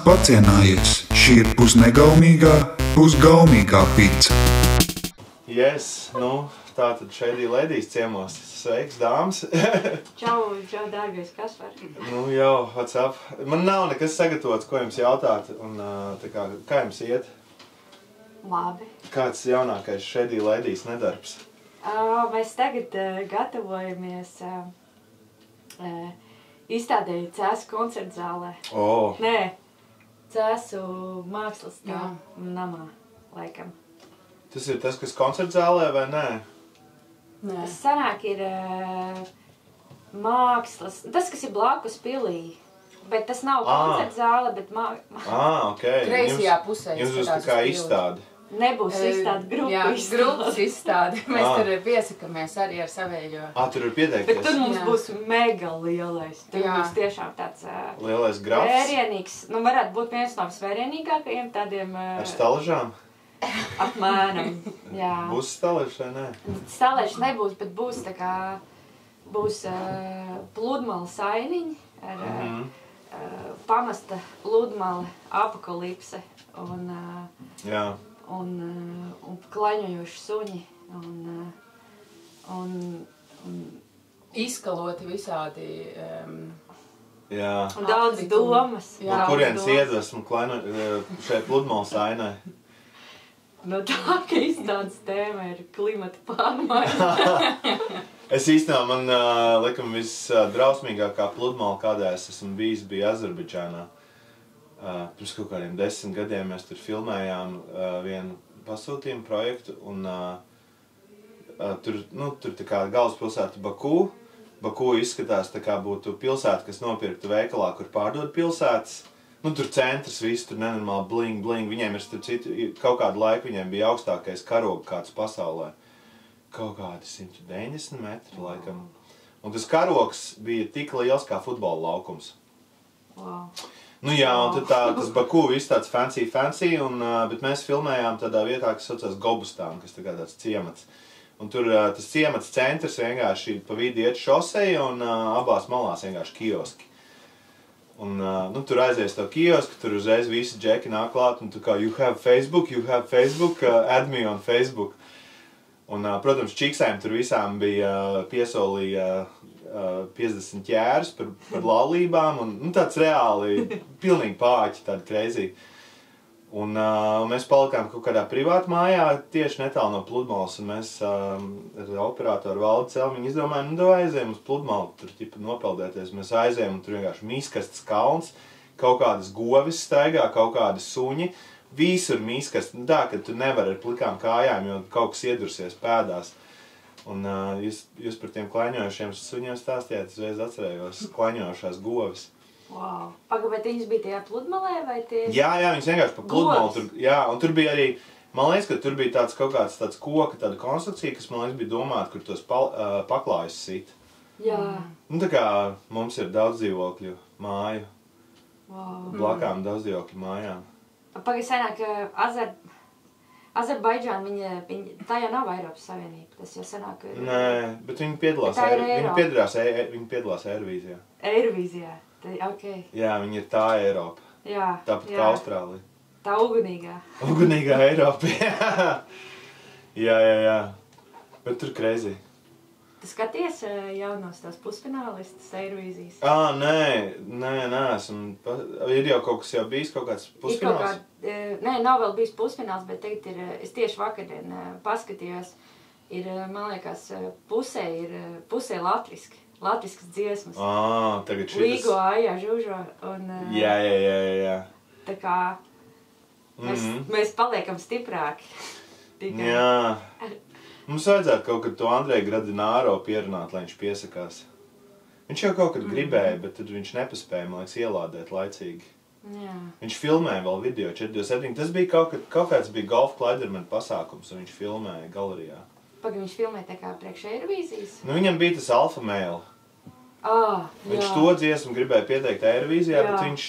pacienājies. Šī ir pusnegaumīgā, pusgaumīgā pica. Tātad šeit ir Ledijas ciemos. Sveiks, dāmas! Čau, dārgais Kaspar! What's up? Man nav nekas sagatavots, ko jums jautāt, un kā jums iet? Labi. Kāds jaunākais šeit ir Ledijas nedarbs? Mēs tagad gatavojamies izstādēji Cēsu koncertzālē. Nē, Cēsu mākslas namā, laikam. Tas ir tas, kas koncertzālē vai nē? Nē. Tas sanāk ir mākslas, tas, kas ir blakus pilī. Bet tas nav koncertzāle, bet Kreisajā pusē. Jums būs tā kā izstāde. Nebūs izstāde, grupas izstāde. Mēs tur piesakamies arī ar savējo. Tur ir pieteikties. Bet tur mums būs mega lielais. Tur būs tiešām tāds lielais grafs. Svērienīgs. Varētu būt viens no svērienīgākajiem tādiem... Ar stalažām? Apmēram, jā. Būs staleši vai nē? Staleši nebūs, bet būs tā kā... Būs pludmala sainiņi ar pamesta pludmala apokalipse un klaņojoši suņi un izkaloti visādi un daudz domas. No kurienes iedvesmu šeit pludmalas ainai? No tā, ka izstādes tēma ir klimata pārmaiņa. Es īstenībā, man likam visdrausmīgākā pludmala, kādā es esmu bijis, bija Azerbaidžānā. Pirms kaut kādiem 10 gadiem mēs tur filmējām vienu pasūtījumu projektu, un tur tā kā galvaspilsēta Baku. Baku izskatās tā kā būtu pilsēta, kas nopirkta veikalā, kur pārdod pilsētas. Tur centrs viss, tur nenormāli bling. Viņiem ir, starp citu, kaut kādu laiku viņiem bija augstākais karoga kāds pasaulē. Kaut kādi 190 metri, laikam. Un tas karogs bija tik liels kā futbola laukums. Wow. Un tad tas Baku viss tāds fancy, bet mēs filmējām tādā vietā, kas saucās Gobustān, kas tāds ciemats. Un tur tas ciemats centrs vienkārši pa vidi iet šoseja un abās malās vienkārši kioski. Un tur aizies to kiosku, tur uzreiz visi džeki nāk klāt, un tu kā, you have Facebook, add me on Facebook. Un, protams, čiksēm tur visām bija piesolīja 50 ķērs par laulībām, un tāds reāli, pilnīgi pāķi, tādi crazy. Un mēs palikām kaut kādā privāta mājā, tieši netālu no pludmalas, un mēs ar operatoru Valdi Celmiņu izdomājām, aizējām uz pludmalu, tur nopeldēties. Mēs aizējām, un tur vienkārši mīskastas kalns, kaut kādas govis staigā, kaut kādi suņi, visur mīskast, tā, ka tu nevari ar plikām kājām, jo kaut kas iedursies pēdās. Un jūs par tiem klaņojošiem suņiem stāstījāt, es reiz atcerējos klaņojošās govis. Wow. Bet viņas bija tajā pludmalē vai tie? Jā, viņas vienkārši pa pludmalu. Un tur bija arī, man liekas, ka tur bija kaut kāds tāds koka, tāda konstrukcija, kas, man liekas, bija domāta, kur tos paklājus sit. Jā. Tā kā mums ir daudz dzīvokļu māju. Wow. Blakām daudz dzīvokļu mājām. Senāk, Azerbaidžāna, tā jau nav Eiropas Savienība, tas jau senāk ir... Nē, bet viņi piedalās Eirovīzijā. Eirovīzijā, ok. Jā, viņi ir tā Eiropa. Jā. Tāpat kā Austrālija. Tā ugunīgā. Ugunīgā Eiropa, jā. Bet tur crazy. Tu skaties jaunos tās pusfinālistas Eirovīzijas? Nē, ir jau kaut kas jau bijis, kaut kāds pusfināls? Nē, nav vēl bijis pusfināls, bet tagad ir, es tieši vakardien paskatījos, man liekas, pusē latriskas dziesmas. Tagad šitas. Līgo, Aijā, Žužo un... Jā. Tā kā mēs paliekam stiprāki. Jā. Mums vajadzētu kaut kad to Andreju Gradināro pierunāt, lai viņš piesakās. Viņš jau kaut kad gribēja, bet tad viņš nepaspēja, man liekas, ielādēt laicīgi. Jā. Viņš filmēja vēl video 427. Tas bija kaut kāds bija Golf Kleiderman pasākums, un viņš filmēja galerijā. Viņš filmēja tā kā priekš Eirovīzijas? Viņam bija tas Alfa Male. Viņš to dziesmu gribēja pieteikt Eirovīzijā, bet viņš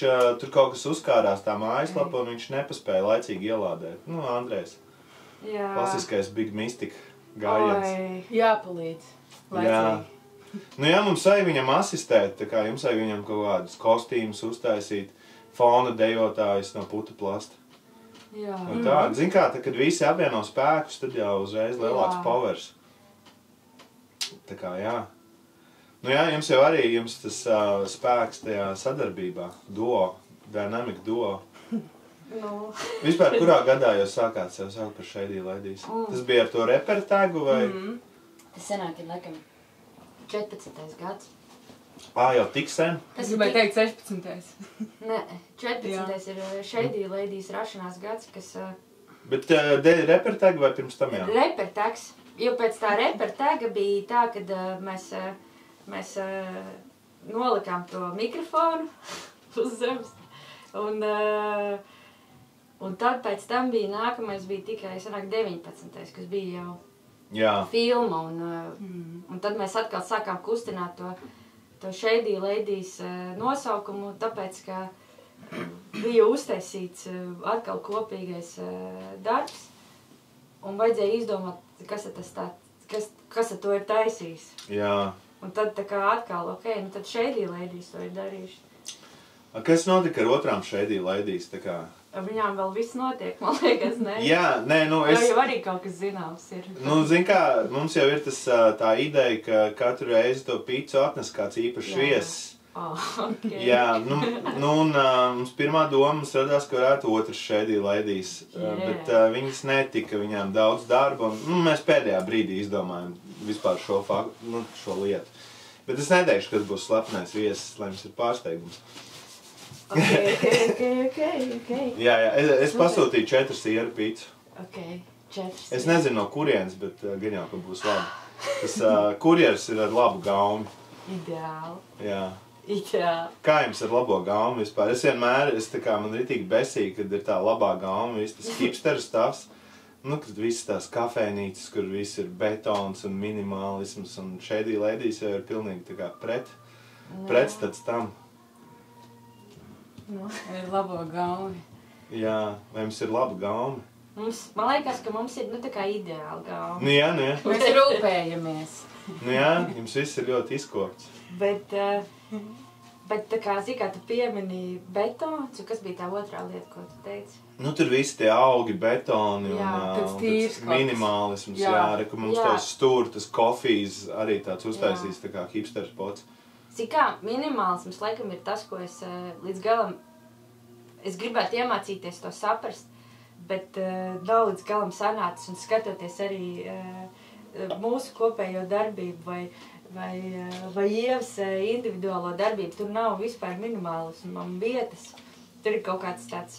tur kaut kas uzkārās tā mājaslapa, un viņš nepaspēja laicīgi ielādēt. Andrejs. Jā. Klasiskais Big Mystic gājiens. Jāpalīdz. Jā, mums vajag viņam asistēt, tā kā jums vajag viņam kaut kādus kostīmus uztaisīt. fona dejotājs no putu plasta. Jā. Un tā, zin kā, kad visi apvieno spēkus, tad jau uzreiz lielāks powers. Tā kā, jā. Nu jā, jums jau arī, tas spēks tajā sadarbībā, duo, dynamic duo. Nu. Vispār, kurā gadā jūs sākāt sev saukt par Shady Ladies? Tas bija ar to reperu tagu vai? Tas senāk ir laikam 14. gads. Jau tik sen? Es gribēju teikt 16. Nē, 14. ir Shady Ladies rašanās gads, kas... Bet dēļ reperu tagu vai pirms tam jau? Reperu tags. Jo pēc tā reperu taga bija tā, kad mēs nolikām to mikrofonu uz zemes. Un tad pēc tam bija nākamais, bija tikai, sanāk, 19. kas bija jau filma. Un tad mēs atkal sākām kustināt to Shady Ladies nosaukumu, tāpēc, ka bija uztaisīts atkal kopīgais darbs. Un vajadzēja izdomāt, kas ar to ir taisījis. Jā. Un tad tā kā atkal, nu tad Shady Ladies to ir darījuši. Kas notika ar otrām Shady Ladies, tā kā? Viņām vēl viss notiek, man liekas, ne? Jā, nē, Jau arī kaut kas zināms ir. Nu, zin kā, mums jau ir tā ideja, ka katru reizi to pīcu atnes kāds īpašs viesis. Okay. Jā, un mums pirmā doma mums radās, ka varētu otrs Shady Ladies, bet viņas netika, viņām daudz darba, un mēs pēdējā brīdī izdomājam vispār šo lietu. Bet es neteikšu, kas būs slepnais viesis, lai mums ir pārsteigums. Okay. Jā, es pasūtīju 4 sieru pīcu. Okay, 4. Es nezinu no kurienes, bet gan jau, ka būs labi. Tas kurjers ir ar labu gaumi. Ideāli. Jā. Ideāli. Kā jums ar labo gaumi vispār? Es vienmēr, man ritīgi besīgi, kad ir tā labā gauma, viss tas hipsteru stāvs. Nu, kad visas tās kafejnīcas, kur viss ir betons un minimālisms, un Shady Ladies jau ir pilnīgi tā kā pretstats tam. Ir labo gaumi. Jā, vai mums ir laba gaumi? Man liekas, ka mums ir, tā kā ideāla gaumi. Nu jā. Mēs rūpējamies. Nu jā, jums viss ir ļoti izkopts. Bet tā kā, tu pieminīji betons, kas bija tā otrā lieta, ko tu teici? Nu, tur visi tie augi, betoni un tīrs minimālisms, ka mums tās stūr, tas kofijas arī tāds uztaisīs, tā kā hipster spots. Minimālisms laikam ir tas, ko es līdz galam, es gribētu iemācīties to saprast, bet nav līdz galam sanācis un skatoties arī mūsu kopējo darbību vai Ievas individuālo darbību, tur nav vispār minimālismam vietas. Tur ir kaut kāds tāds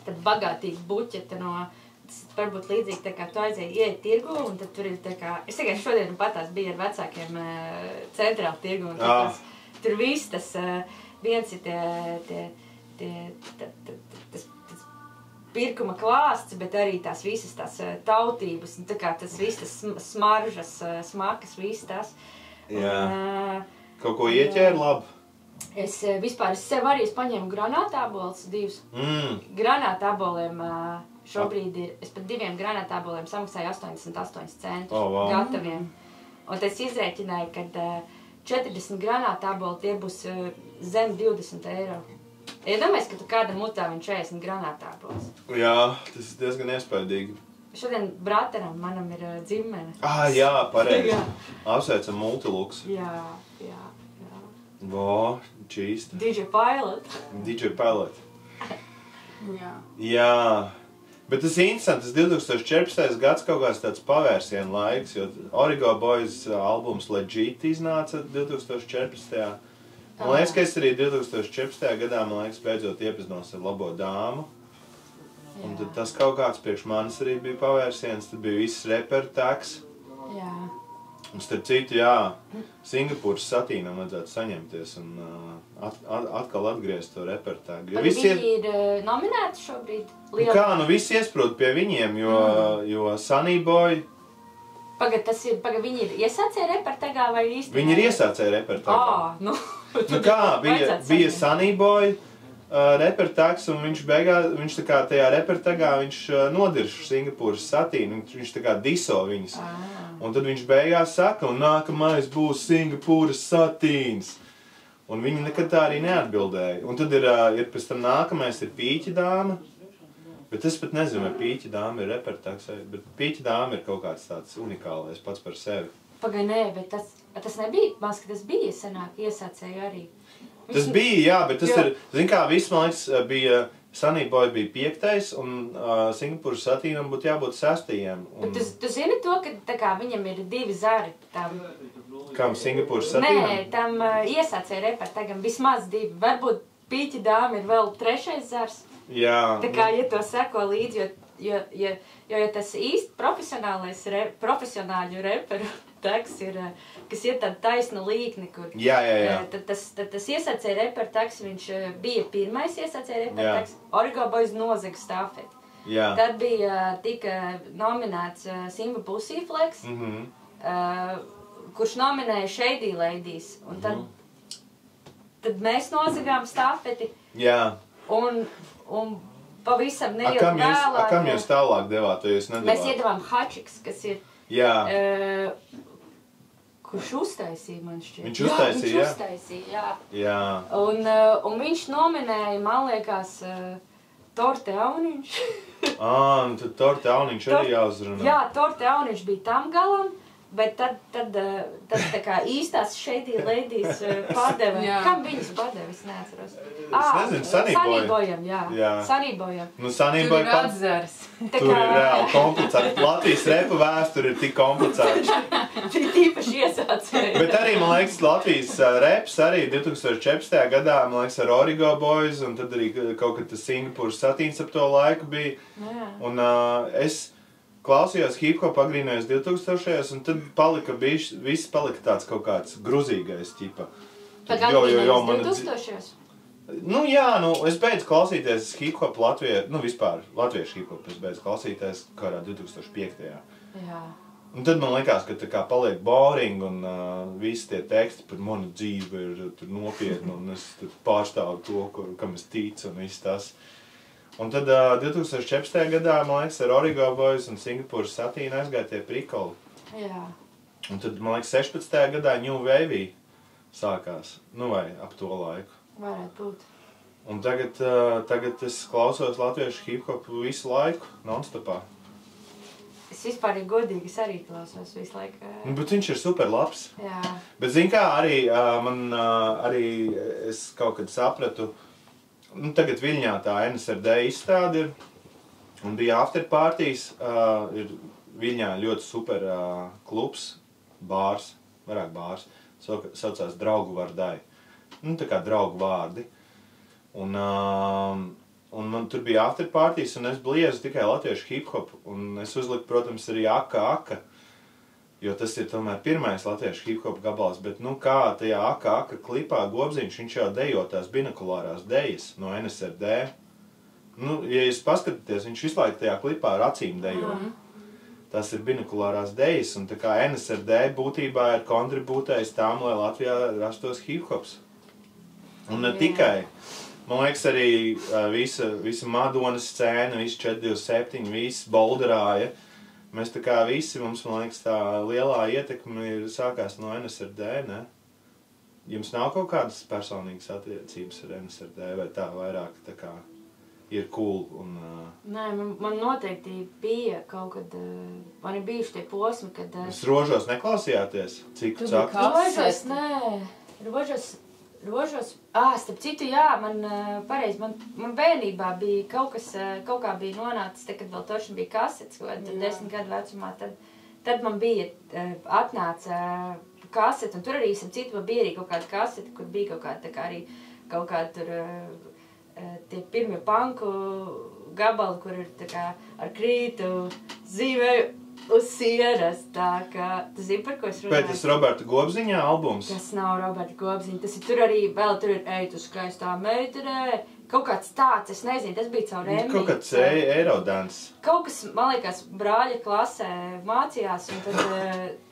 bagātīgi buķeta no, tas varbūt līdzīgi tā kā tu ieiet tirgu, un tad tur ir tā kā, es tikai šodien patās biju ar vecākiem centrāli tirgu, un tur viss tas, viens ir tas pirkuma klāsts, bet arī tās visas tās tautības, un tā kā tas viss tas smaržas, smakas, viss tas. Jā. Kaut ko ieķēri labi? Es sev arī paņēmu granātābolus 2. Granātāboliem šobrīd ir, es pat 2 granātāboliem samaksāju 88 centus gataviem. Un es izrēķināju, ka 40 granātāboli tie būs zem 20 eiro. Iedomājies, ka tu kādam utāvini 40 granātābolus. Jā, tas ir diezgan iespaidīgi. Šodien brateram manam ir dzimene. Jā, pareizi. Apsveicam Multilux. Jā. Vo, čīsta. DJ Pilot. DJ Pilot. Jā. Bet tas ir interesanti, tas 2014. gads kaut kāds tāds pavērsienu laiks, jo Origo Boys albums Legit iznāca 2014. Man liekas, ka es arī 2014. gadā, beidzot iepazinos ar labo dāmu. Un tad tas kaut kāds priekš manis arī bija pavērsiens, tad bija viss reperu tags. Jā. Un starp citu, Singapūras satīnam vajadzētu saņemties un atkal atgriezt to reperu tagu. Viņi ir nominēti šobrīd? Viss iesprūd pie viņiem, jo Sunny Boy... Viņi ir iesācēja reperu tagad vai īsti? Viņi ir iesācēja reperu tagad. Bija Sunny Boy reperu tags, un viņš tā kā tajā reperu tagad nodirš Singapūras satīnu, viņš tā kā diso viņus. Un tad viņš beigās saka, un nākamais būs Singapūras satīns. Un viņi nekad tā arī neatbildēja. Un tad ir pēc tam nākamais ir Pīķa dāma. Bet es pat nezinu, vai Pīķa dāma ir repertaksē, bet Pīķa dāma ir kaut kāds tāds unikālais pats par sevi. Pagai, nē, bet tas nebija, mans, ka tas bija senāk, iesācēju arī. Tas bija, jā, bet tas ir, zin kā, viss, man liekas, bija, Sunny Boy bija 5. un Singapūras Satīnam būtu jābūt 6. Un... Bet tu zini to, ka tā kā viņam ir 2 zari tam... Kam Singapūras Satīnam? Nē, tam iesācēju repertagam vismaz 2. Varbūt Pīķa dāma ir vēl 3. zars. Jā. Tā kā, ja to seko līdzi, jo tas īsti profesionāļu reperu teks ir, kas ir tāda taisna līkne, kur... Jā. Tad tas iesācēja reperu teks, viņš bija pirmais iesācēja reperu teks, Origo Boys nozaga stafeti. Jā. Tad bija tika nominēts Simba Pussyflex, kurš nominēja Shady Ladies, un tad mēs nozagām stafeti. Jā. Un pavisam neilgi vēlāk... Kam jūs tālāk devāt, vai jūs nedavāt? Mēs iedavām Hačiks, kas ir... Jā. Kurš uztaisīja, man šķiet. Viņš uztaisīja, jā? Viņš uztaisīja, jā. Jā. Un viņš nominēja, man liekas, Torte Auniņš. Un tad Torte Auniņš arī jāuzrunā. Jā, Torte Auniņš bija tam galam. Bet tad tā kā īstās Shady Ladies padeva. Kam viņas padeva, es neatceros. Es nezinu, Sunny Boyam, jā. Sunny Boyam. Nu, Sunny Boy tur ir atzars. Tur ir reāli komplicēti. Latvijas repa vēsture ir tik komplicēta. Bija tīpaši iesācēji. Bet arī, man liekas, Latvijas reps arī 2014. gadā, man liekas, ar Origo Boys, un tad arī kaut kad tas Singapūras Satīns ap to laiku bija. Un es klausījos hip-hop agrīnējos 2000-ajos, un tad viss palika tāds kaut kāds gruzīgais ķipa. Tad agrīnējos 2000-ajos? Nu jā, es beidzu klausīties hip-hop vispār latviešu hip-hop es beidzu klausīties kādā 2005. Jā. Un tad man likās, ka tā kā paliek boring, un visi tie teksti par manu dzīvi ir tur nopietni, un es pārstāvu to, kam es ticu, un viss tas. Un tad 2014. gadā, man liekas, ar Origo Boys un Singapūras Satīnu aizgāja tie prikoli. Jā. Un tad, man liekas, 16. gadā New Wave sākās. Nu vai ap to laiku. Varētu būt. Un tagad es klausos latviešu hip-hopu visu laiku, non-stopā. Es vispār ir godīgi, es arī klausos visu laiku. Bet viņš ir super labs. Jā. Bet zin kā, arī es kaut kad sapratu, tagad Viļņā tā NSRD izstāde ir, un bija afterpartijas, ir Viļņā ļoti super klubs, bārs, vairāk bārs, saucās Draugu vardai. Tā kā draugu vārdi. Un man tur bija afterpartijas, un es bliezu tikai latviešu hip-hopu, un es uzliku, protams, arī Aka, jo tas ir tomēr pirmais latviešu hip-hop gabals, bet kā tajā Aka klipā Gobziņš, viņš jau dejo tās binokulārās dejas no NSRD. Ja jūs paskatāties, viņš visu laiku tajā klipā ar acīm dejo. Tas ir binokulārās dejas, un tā kā NSRD būtībā ir kontribūtējis tām, lai Latvijā rastos hip-hops. Un ne tikai. Man liekas, arī visa Madonas scēna, visi 427, visi Bolderāja. Mēs tā kā visi, mums, man liekas, tā lielā ietekme sākās no NSRD, ne? Jums nav kaut kādas personīgas attiecības ar NSRD, vai tā vairāk tā kā ir cool un... Nē, man noteikti bija kaut kad, man ir bijuši tie posmi, kad... Jūs Rožos neklausījāties? Cik sāk? Rožos, nē. Rožos, starp citu, jā, man bērnībā bija kaut kā bija nonācis, kad vēl toši bija kasetes, 10 gadu vecumā, tad man bija atnāca kasete, un tur arī, starp citu, man bija arī kaut kāda kasete, kur bija kaut kāda, tā kā arī kaut kāda tur tie pirmie panku gabali, kur ir tā kā ar krītu zīmēju uz sieras, tā kā, tu zini, par ko es runāju? Bet tas Roberta Gobziņā albums? Tas nav Roberta Gobziņa, tas ir tur arī, vēl tur ir Ej, tu skaistā meitenē, kaut kāds tāds, es nezinu, tas bija caur Remix. Kaut kāds Eirodance. Kaut kas, man liekas, brāļa klasē mācījās, un tad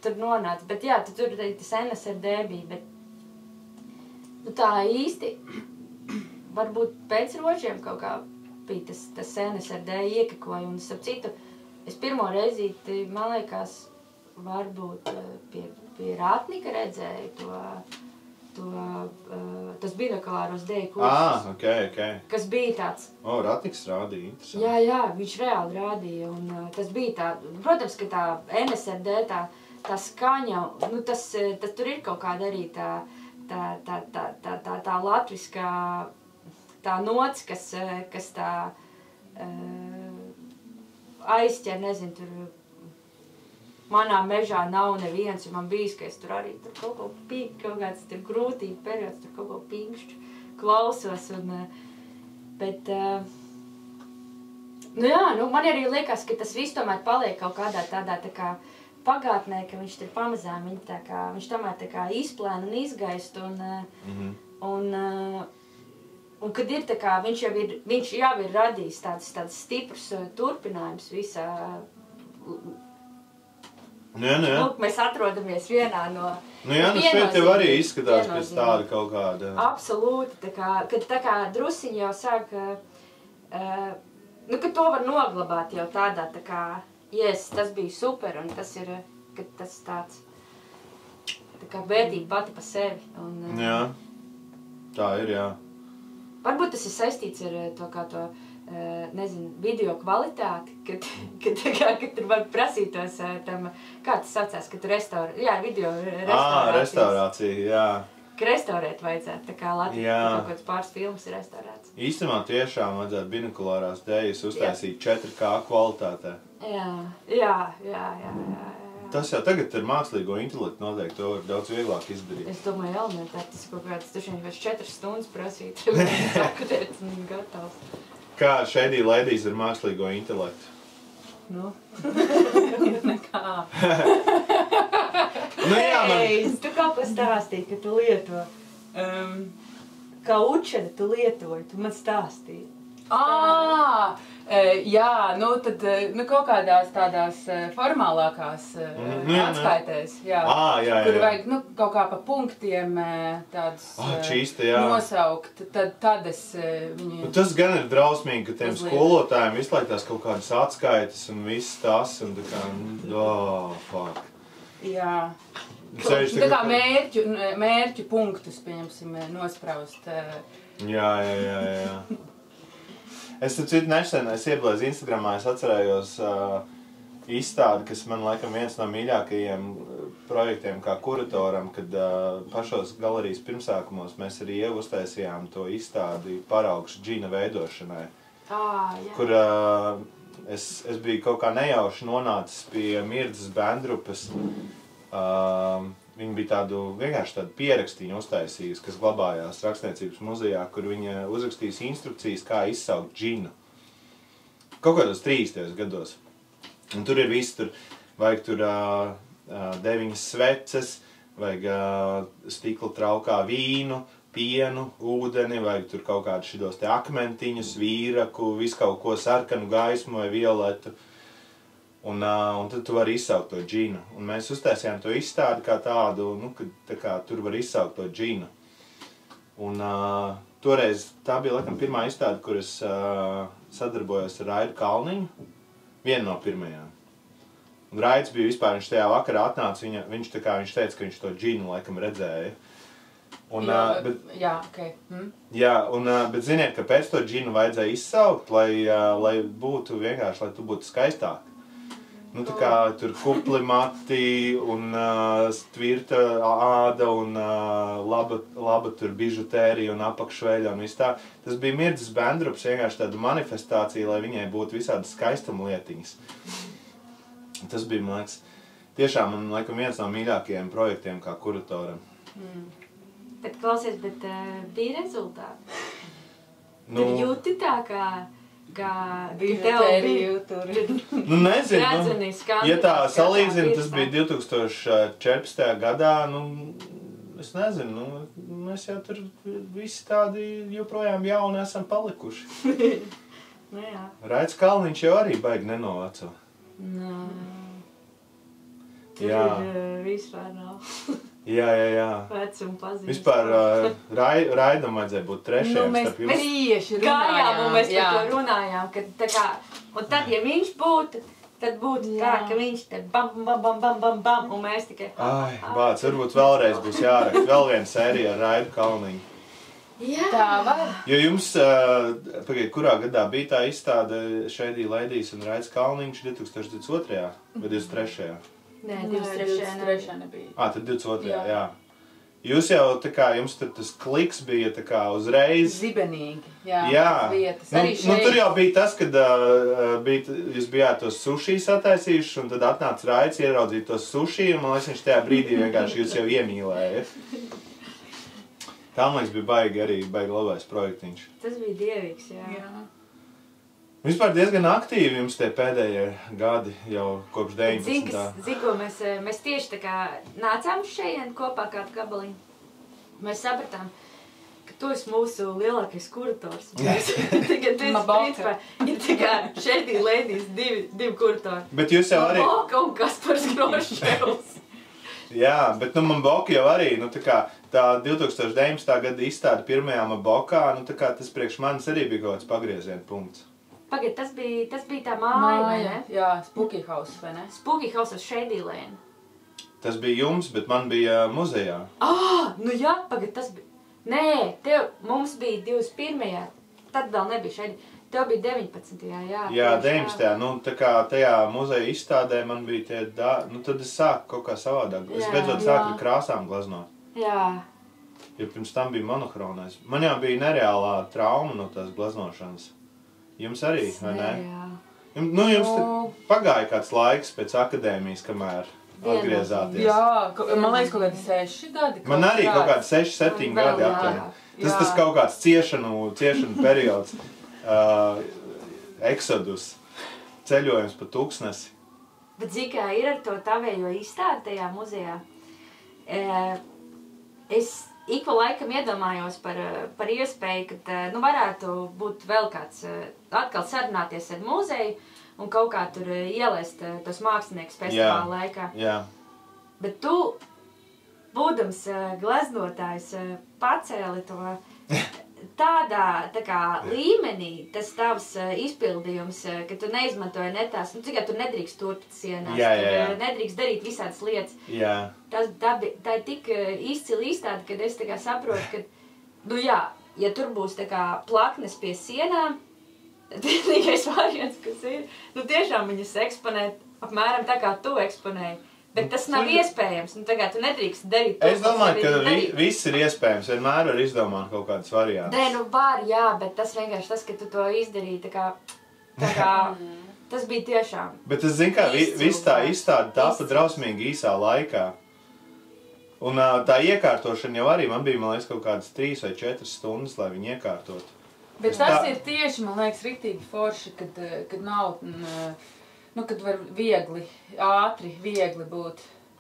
tur nonāca, bet jā, tur tas NSRD bija, bet tā īsti, varbūt pēc Rožiem kaut kā bija tas NSRD iekakoja, un starp citu, es pirmo reizīti, man liekas, varbūt pie Ratnika redzēju tos binokulāros deju kursus. Ok. Kas bija tāds. Ratniks rādīja, interesanti. Jā, viņš reāli rādīja, un tas bija tā, protams, ka tā NSRD, tā skaņa, nu tas tur ir kaut kāda arī tā latviskā, tā nots, kas tā aizķer, nezinu, tur manā mežā nav neviens, un man bijis, ka es tur arī tur kaut kāds tur grūtību periods, tur kaut ko pinkšķu klausos, bet, nu jā, man arī liekas, ka tas viss tomēr paliek kaut kādā tādā tā kā pagātnē, ka viņš tur pamazām, viņš tomēr tā kā izplēna un izgaist, un kad ir tā kā, viņš jau ir radījis tāds stiprs turpinājums visā. Jā. Lūk, mēs atrodamies vienā no... Nu jā, šeit jau arī izskatās pēc tāda kaut kāda... Absolūti, kad tā kā drusiņi jau sāk, nu, ka to var noglabāt jau tādā, tā kā, tas bija super, un tas ir, kad tas tāds, tā kā vērtība pati pa sevi. Jā, tā ir, jā. Varbūt tas ir saistīts ar to kā to, nezinu, video kvalitāti, kad tur var prasītos tam, kā tas saucās, ka tu video restaurācija, jā. Ka restaurēt vajadzētu, tā kā Latvijā kaut kāds pāris filmas ir restaurēts. Īstenībā tiešām vajadzētu binokulārās dejas uztaisīt 4K kvalitātē. Jā. Tas jau tagad ar mākslīgo intelektu noteikti to var daudz vieglāk izdarīt. Es domāju, elementāri, tas kaut kāds, taču viņš 4 stundas prasīt, lai sakatēt un gatavs. Kā Shady Ladies ar mākslīgo intelektu? Nu? Nekā. Nu jā, Tu kaut ko stāstīji, ka tu lieto. Kā učeni tu lietoji, tu man stāstīji. Jā, nu tad kaut kādās tādās formālākās atskaitēs, jā. Kur vajag, kaut kā pa punktiem tādus nosaukt, tad es viņu... Tas gan ir drausmīgi, ka tiem skolotājiem izlaitās kaut kādas atskaites un viss tas, un tā kā, fuck. Jā. Tā kā mērķu punktus, pieņemsim, nospraust. Jā. Es nesen ieblēzu Instagramā, es atcerējos izstādi, kas man laikam viens no mīļākajiem projektiem kā kuratoram, kad pašos galerijas pirmsākumos mēs arī uztaisījām to izstādi paraugs džina veidošanai. Kur es biju kaut kā nejauši nonācis pie Mirdzas Bendrupas. Viņa bija vienkārši tādu pierakstīņu uztaisījusi, kas glabājās Rakstniecības muzejā, kur viņa uzrakstījusi instrukcijas, kā izsaukt džinu. Kaut kādos 30. gados. Un tur ir viss, vajag 9 sveces, vajag stikla traukā vīnu, pienu, ūdeni, vajag tur kaut kādus šitos te akmentiņus, vīraku, visu kaut ko sarkanu gaismu vai violetu. Un tad tu vari izsaukt to džinu. Un mēs uztaisījām to izstādi kā tādu, tur var izsaukt to džinu. Un toreiz tā bija laikam pirmā izstāde, kur es sadarbojos ar Raidu Kalniņu. Viena no pirmajām. Un Raids bija vispār, viņš tajā vakarā atnāca, viņš teica, ka viņš to džinu laikam redzēja. Bet ziniet, ka pēc to džinu vajadzēja izsaukt, lai būtu vienkārši, lai tu būtu skaistāk. Nu, tā kā tur kupli mati un stvirta āda un laba tur bižutērija un apakšveļa un viss tā. Tas bija Mirdzas Bendrups vienkārši tāda manifestācija, lai viņai būtu visādas skaistuma lietiņas. Tas bija, man liekas, tiešām man laikam viens no mīļākajiem projektiem kā kuratoram. Bet klausies, bija rezultāti? Tur jūti tā kā bižutēriju tur. Nu, nezinu. Ja tā salīdzina, tas bija 2014. gadā, es nezinu, mēs jau tur visi tādi joprojām jauni esam palikuši. Nu jā. Raids Kalniņš jau arī baigi nenovaco. Tur ir vispār nav. Jā. Vecuma pazīst. Vispār Raidam vajadzēja būt trešajam starp jūs. Mēs tieši runājām, un mēs par to runājām, ka tā kā, un tad, ja viņš būtu, tad būtu tā, ka viņš te bam, un mēs tikai... Ai, bāc, varbūt vēlreiz būs jāraksta vēl viena sērija ar Raidu Kalniņu. Jā. Tā var. Jo jums, pagaid, kurā gadā bija tā izstāde Shady Ladies un Raids Kalniņš 2022. vai 23. Nē, 23. nebija. Tad 22. jā. Jūs jau tā kā, jums tad tas kliks bija tā kā uzreiz. Zibenīgi, jā. Vietas. Tur jau bija tas, kad jūs bijāt tos sushi sataisījuši, un tad atnāca Raids ieraudzīt tos sushi, un man liekas, viņš tajā brīdī vienkārši jūs jau iemīlēja. Tā, man liekas, bija baigi labais projektiņš. Tas bija dievīgs, jā. Vispār diezgan aktīvi jums tie pēdējie gadi jau kopš 19. Zini, ko mēs tieši tā kā nācām uz šejienu kopā kādu gabaliņu. Mēs sapratām, ka tu esi mūsu lielākais kurators. Tagad tu esi principā, ir tā kā Shady Ladies divi kuratori. Bet jūs jau arī... Maboka un Kaspars Groševs. Jā, bet Maboka jau arī, tā 2019. gada izstāde pirmajā Mabokā, tas priekš manis arī bija kaut kāds pagrieziena punkts. Pagad, tas bija tā māja, vai ne? Jā, Spooky House, vai ne? Spooky House uz Shady Lane. Tas bija jums, bet man bija muzejā. Nu jā, pagad, tas bija... Nē, mums bija 21. Tad vēl nebija Shady. Tev bija 19. jā. Jā, 19. Tā kā tajā muzeja izstādē man bija tie tad es sāku kaut kā savādāk. Es beidzot sāku ar krāsām glaznot. Jā. Jo pirms tam bija monohronais. Man jau bija nereālā trauma no tās glaznošanas. Jums arī, vai ne? Jā. Jums pagāja kāds laiks pēc akadēmijas, kamēr atgriezāties. Jā, man liekas kaut kādi 6 gadi. Man arī kaut kādi 6-7 gadi aptuveni. Tas kaut kāds ciešanu periods. Exodus, ceļojums pa tūkstnesi. Bet zini, kā ir ar to tavējo izstādi tajā muzejā? Es ik pa laikam iedomājos par iespēju, ka varētu būt vēl kāds atkal sarunāties ar muzeju un kaut kā tur ielaist tos māksliniekus festivāla laikā. Jā. Bet tu, būdams gleznotājs, pacēli to tādā tā kā līmenī, tas tavs izpildījums, ka tu neizmantoji netās, cik tu nedrīkst turpīt sienās, nedrīkst darīt visādas lietas. Jā. Tā ir tik izcila izstāde, kad es tā kā saprotu, ka, ja tur būs tā kā plaknes pie sienām, tad vienīgais variants, kas ir, tiešām viņas eksponēt apmēram tā kā tu eksponēji. Bet tas nav iespējams, tagad tu nedrīkst darīt to. Es domāju, ka viss ir iespējams, vienmēr var izdomāt kaut kādas variantas. Var, jā, bet tas vienkārši tas, ka tu to izdarīji, tā kā tas bija tiešām. Bet es zinu, kā viss tā izstāde tāpa drausmīgi īsā laikā. Un tā iekārtošana jau arī man bija, man liekas, kaut kādas 3 vai 4 stundas, lai viņu iekārtotu. Bet tas ir tieši, man liekas, riktīgi forši, kad nav... kad var viegli būt.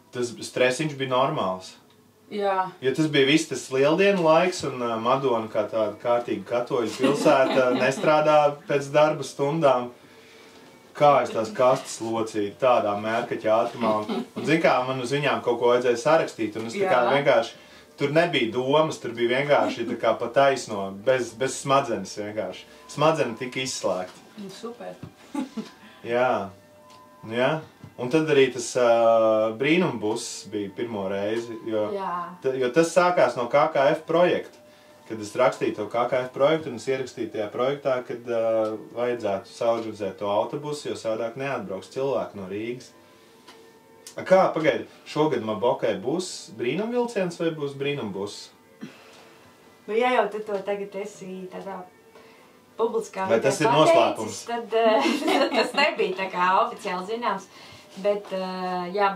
Tas stresiņš bija normāls. Jā. Jo tas bija viss tas lieldienu laiks, un Madona kā tāda kārtīga katoļu pilsēta nestrādā pēc darba stundām. Kā es tās kastes locīju tādā mērkaķa ātrumā. Un zin kā, man uz viņām kaut ko vajadzēja sarakstīt, un es tā kā vienkārši, tur nebija domas, tur bija vienkārši tā kā pa taisno, bez smadzenes vienkārši. Smadzeni tika izslēgta. Super. Jā. Un tad arī tas brīnumbuss bija pirmo reizi, jo tas sākās no KKF projekta. Kad es rakstīju to KKF projektu un es ierakstīju tajā projektā, kad vajadzētu saorganizēt to autobusu, jo savādāk neatbrauks cilvēki no Rīgas. Kā, pagaidi, šogad Mabokai būs brīnumvilciens vai būs brīnumbuss? Ja jau tu to tagad esi tādā publiskā vai tas ir noslēpums? Tad tas nebija tā kā oficiāli zināms, bet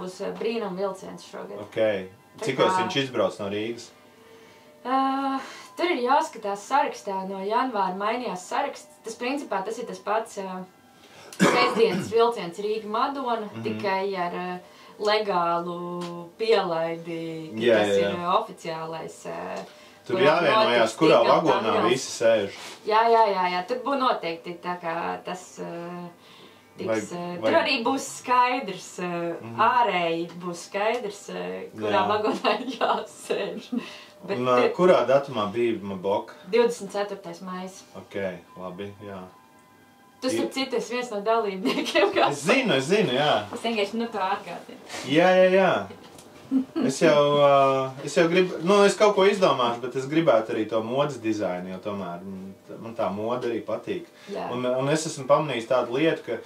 būs brīnumvilciens šogad. Ok. Cikos viņš izbrauc no Rīgas? Tur ir jāskatās sarakstā, no janvāra mainījās saraksts. Tas principā tas ir tas pats sestdienas vilciens Rīga Madona, tikai ar legālu pielaidi, kas ir oficiālais. Tur jāvienojās, kurā vagonā visi sēž. Jā, tur būs noteikti tā kā tas tiks... Tur arī būs skaidrs, ārēji būs skaidrs, kurā vagonā ir jāsēž. Un kurā datumā bija Maboka? 24. maijs. Ok, labi, jā. Tu starp citu esi viens no dalībniekiem. Es zinu, jā. Es vienkārši to atgādinu. Jā. Es jau gribu, es kaut ko izdomāšu, bet es gribētu arī to modes dizainu, jo tomēr man tā moda arī patīk. Un es esmu pamanījis tādu lietu, ka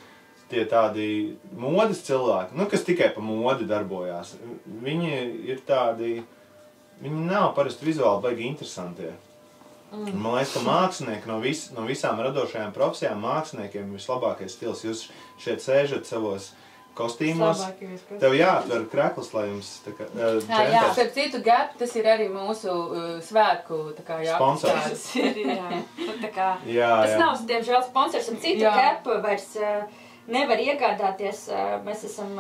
tie tādi modes cilvēki, kas tikai pa modi darbojās, viņi ir tādi, viņi nav parasti vizuāli baigi interesantie. Man liekas, ka mākslinieki no visām radošajām profesijām māksliniekiem ir vislabākais stils. Jūs šeit sēžat savos kostīmos. Tev jāatver krekls, lai jums tā kā Jā, starp citu Gap, tas ir arī mūsu svētku sponsors. Tas nav, diemžēl, sponsors, un citu Gap vairs nevar iegādāties. Mēs esam...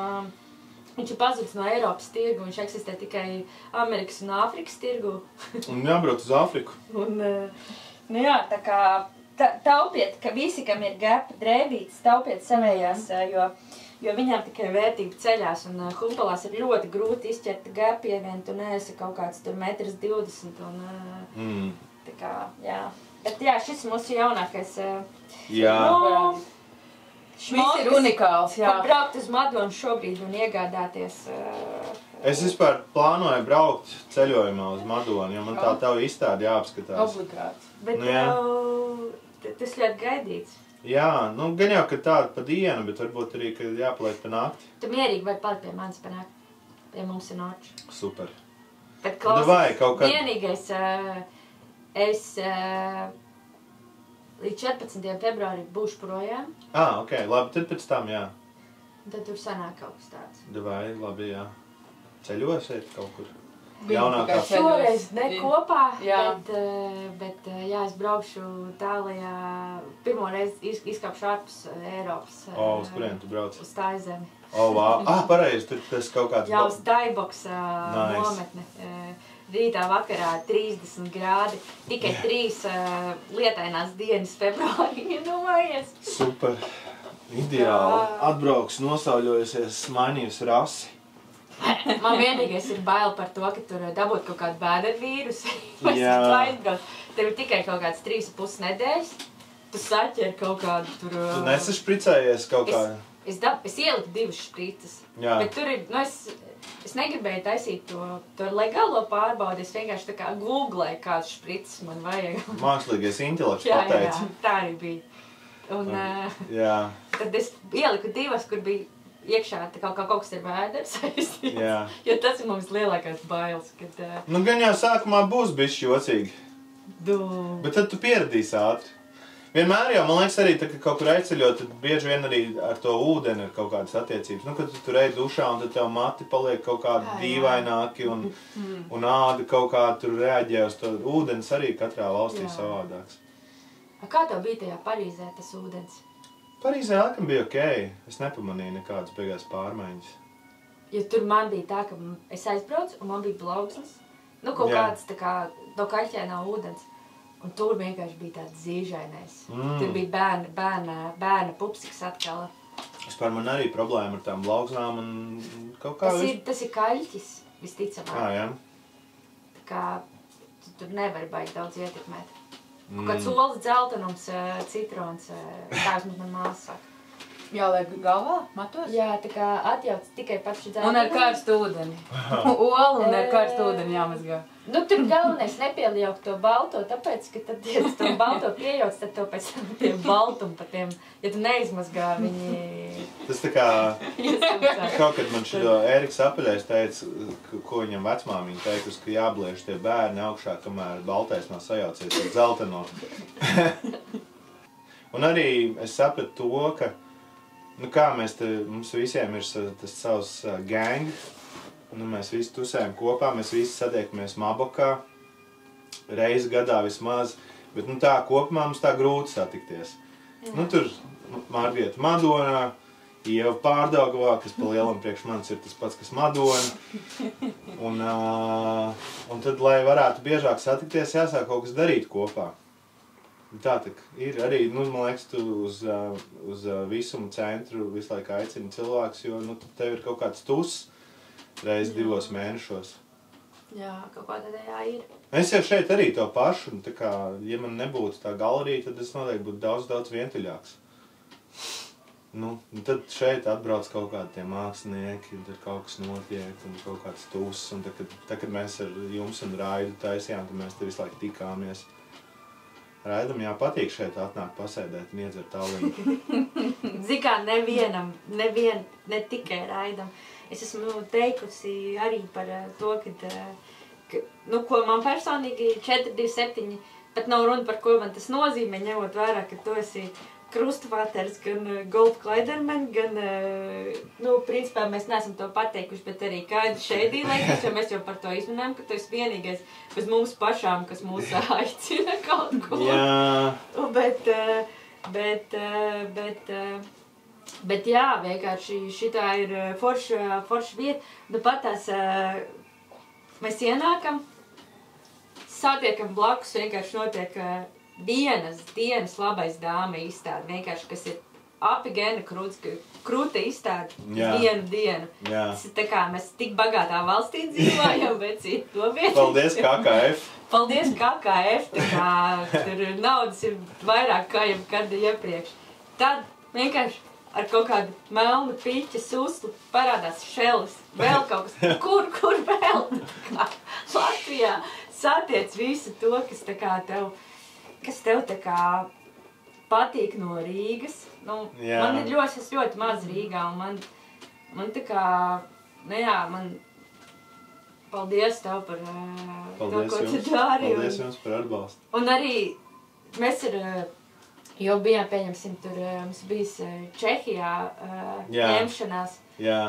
Viņš ir pazudis no Eiropas tirgu, viņš eksistē tikai Amerikas un Āfrikas tirgu. Un jābrauc uz Āfriku. Un, tā kā taupiet, ka visi, kam ir Gap drēbītes, taupiet savējās, jo viņām tikai vērtība ceļās, un Humpalās ir ļoti grūti izķert Gap ievienu, tu neesi kaut kāds tur 1,20 m, un tā kā, jā. Bet jā, šis mūsu jaunākais. Viss ir unikāls, jā. Braukt uz Madonu šobrīd un iegādāties. Es vispār plānoju braukt ceļojumā uz Madonu, jo man tā tavu izstādi jāapskatās. Obligāti. Bet tas ļoti gaidīts. Jā, gan jau, ka tāda pa dienu, bet varbūt arī, ka jāpaliek pa nakti. Tu mierīgi vari palikt pie manis pa nakti. Pie mums ir noči. Super. Bet klausies, vienīgais es... Līdz 14. februārī būšu projām. Ok, labi, tad pēc tam, jā. Tad tur sanāk kaut kas tāds. Vai, labi, jā. Ceļosiet kaut kur. Jaunākā šoreiz ne kopā, bet jā, es braukšu tālajā, pirmo reizi izkāpšu ārpus Eiropas. Uz kurien tu brauc? Uz Taizemi. Pareizi, tur tas kaut kāds... Jā, uz Taiboks nometni. Rītā vakarā 30 grādi, tikai 3 lietainās dienas februārī, iedomājies. Super, ideāli. Atbrauks, nosauļojusies, mainījusi rasi. Man vienīgais ir bail par to, ka tur dabūt kaut kādu bēdervīrusu. Tev ir tikai kaut kāds 3,5 nedēļas. Tu saķer kaut kādu tur... Tu nesi špricējies kaut kā? Es ieliku 2 šprices. Bet tur ir, es negribēju taisīt to legālo pārbaudi, es vienkārši tā kā googlēju, kāds šprices man vajag. Mākslīgais intelekts pateica. Jā, tā arī bija. Un tad es ieliku 2, kur bija iekšā kaut kas ir vēders saistīts. Jo tas ir mums lielākais bailes. Gan jau sākumā būs bišķi jocīgi. Bet tad tu pieradīsi ātri. Vienmēr jau, man liekas, arī, ka kaut kur aizceļot, tad bieži vien arī ar to ūdeni ir kaut kādas attiecības. Kad tu tur ej dušā un tad tev mati paliek kaut kādi dīvaināki un āda kaut kā tur reaģē uz to. Ūdens arī katrā valstī savādāks. Kā tev bija tajā Parīzē tas ūdens? Parīzē laikam bija ok. Es nepamanīju nekādas beigās pārmaiņas. Jo tur man bija tā, ka es aizbraucu un man bija blaugsnes. Kaut kāds tā kā no kaļķēnā ūdens. Un tur vienkārši bija tāds zīžainais. Tur bija bērna pupsiks atkal. Vispār man arī problēma ar tām blaugsnām un kaut kā... Tas ir kaļķis, visticamāk. Jā. Tā kā tur nevar baigi daudz ietekmēt. Kāds olas dzeltenums, citrons, tā man māsa saka. Jāliek galvā, matos? Jā, tā kā atjauc tikai pašu dzeltenu. Un ar karstu ūdeni. Olu un ar karstu ūdeni jāmazgā. Tur galvenais nepieliek to balto, tāpēc, ka tad, ja tu to balto pieejauc, tad tev pēc tam tie baltumi pa tiem, ja tu neizmazgā, viņi... Tas tā kā... Kaut kad man šito Ēriks Apeļais teica, ko viņam vecmāmiņa teikusi, ka jābliež tie bērni augšā, kamēr baltais nav sajaucies ar dzelteno. Un arī es sapratu to, ka kā mums visiem ir tas savs gang, mēs visi tusējam kopā, mēs visi satiekamies Mabokā, reizi gadā vismaz, bet tā kopumā mums tā grūti satikties. Tur Margieta Madonā, Ieva Pārdaugavā, kas pa lielam priekš manis ir tas pats, kas Madona. Un tad, lai varētu biežāk satikties, jāsāk kaut kas darīt kopā. Tā ir arī, man liekas, tu uz visumu centru visu laiku aicini cilvēkus, jo tev ir kaut kāds tuss reiz 2 mēnešos. Jā, kaut kā tādā ir. Es jau šeit arī to pašu, un ja man nebūtu tā galerija, tad es noteikti būtu daudz vientuļāks. Nu, tad šeit atbrauc kaut kādi tie mākslinieki, tad kaut kas notiek un kaut kāds tūs. Un tad, kad mēs ar jums un Raidu taisījām, tad mēs te visu laiku tikāmies. Raidam jāpatīk šeit atnāk pasēdēt un iedzert aliņu. Zikā, ne tikai Raidam. Es esmu teikusi arī par to, ko man personīgi 427, pat nav runa par ko man tas nozīmē, ņemot vērā, ka tu esi krustvaters, gan Golf Kleiderman, gan, principā mēs neesam to pateikuši, bet arī kādi šeidī laikas, jo mēs jau par to izminējam, ka tu esi vienīgais bez mums pašām, kas mūs aicina kaut ko. Jā. Bet jā, vienkārši šitā ir forša vieta. Nu pat tās, mēs ienākam, satiekam blakus, vienkārši notiek dienas labais dāma izstāde, vienkārši, kas ir apigēna krūta izstāde vienu dienu. Jā. Tas ir tā kā mēs tik bagātā valstī dzīvojam, bet to vietu. Paldies KKF! Paldies KKF, tā kā tur naudas ir vairāk kā jebkad iepriekš. Tad vienkārši ar kaut kādu melnu piķa suslu parādās šelis, vēl kaut kas, kur vēl? Latvijā satiec visu to, kas tā kā tev tā kā patīk no Rīgas. Man ir ļoti maz Rīgā, un man tā kā, paldies tev par to, ko tu dari. Paldies jums par atbalstu. Un arī mēs jau bijām, pieņemsim, tur mums bijis Čehijā ņemšanās. Jā.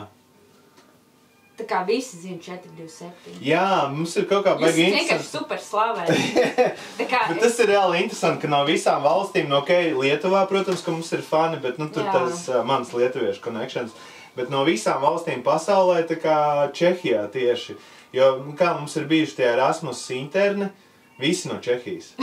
Tā kā visi zina 427. Jā, mums ir kaut kā baigi interesanti. Jūs vienkārši super slavēt. Bet tas ir reāli interesanti, ka no visām valstīm, Lietuvā, protams, ka mums ir fani, bet tur tas mans lietuviešu connections, bet no visām valstīm pasaulē, tā kā Čehijā tieši, jo kā mums ir bijuši tie Erasmus interne, visi no Čehijas.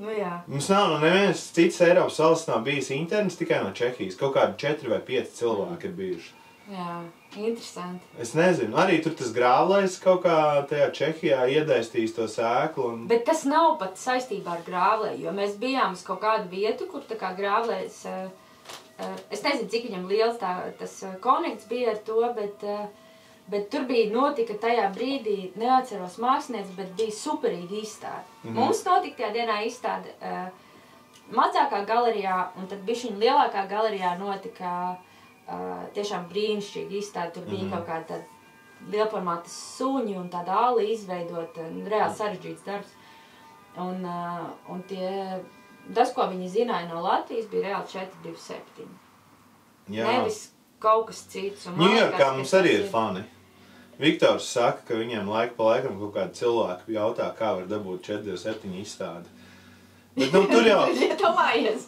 Nu jā. Mums nav nevienas cits Eiropas valsts nav bijis interns tikai no Čehijas, kaut kādi 4 vai 5 cilvēki ir bijuši. Jā, interesanti. Es nezinu, arī tur tas grāvlais kaut kā tajā Čehijā iedaistīs to sēklu. Bet tas nav pat saistībā ar grāvlēju, jo mēs bijām uz kaut kādu vietu, kur tā kā grāvlējs, es nezinu, cik viņam liels tas konekts bija ar to, bet tur notika tajā brīdī, neatceros mākslinieci, bet bija superīgi izstāde. Mums notika tajā dienā izstāde mazākā galerijā, un tad bišķiņ lielākā galerijā notika tiešām brīnišķīgi izstādi. Tur bija kaut kāda lielformāta suņi un tāda āli izveidot, reāli sarežģīts darbs. Un tas, ko viņi zināja no Latvijas, bija reāli 427. Jā. Nevis kaut kas cits. Ņujorkā mums arī ir fani. Viktors saka, ka viņiem laiku pa laikam kaut kādi cilvēki jautā, kā var dabūt 427 izstādi. Bet tur jau... Lietomājies.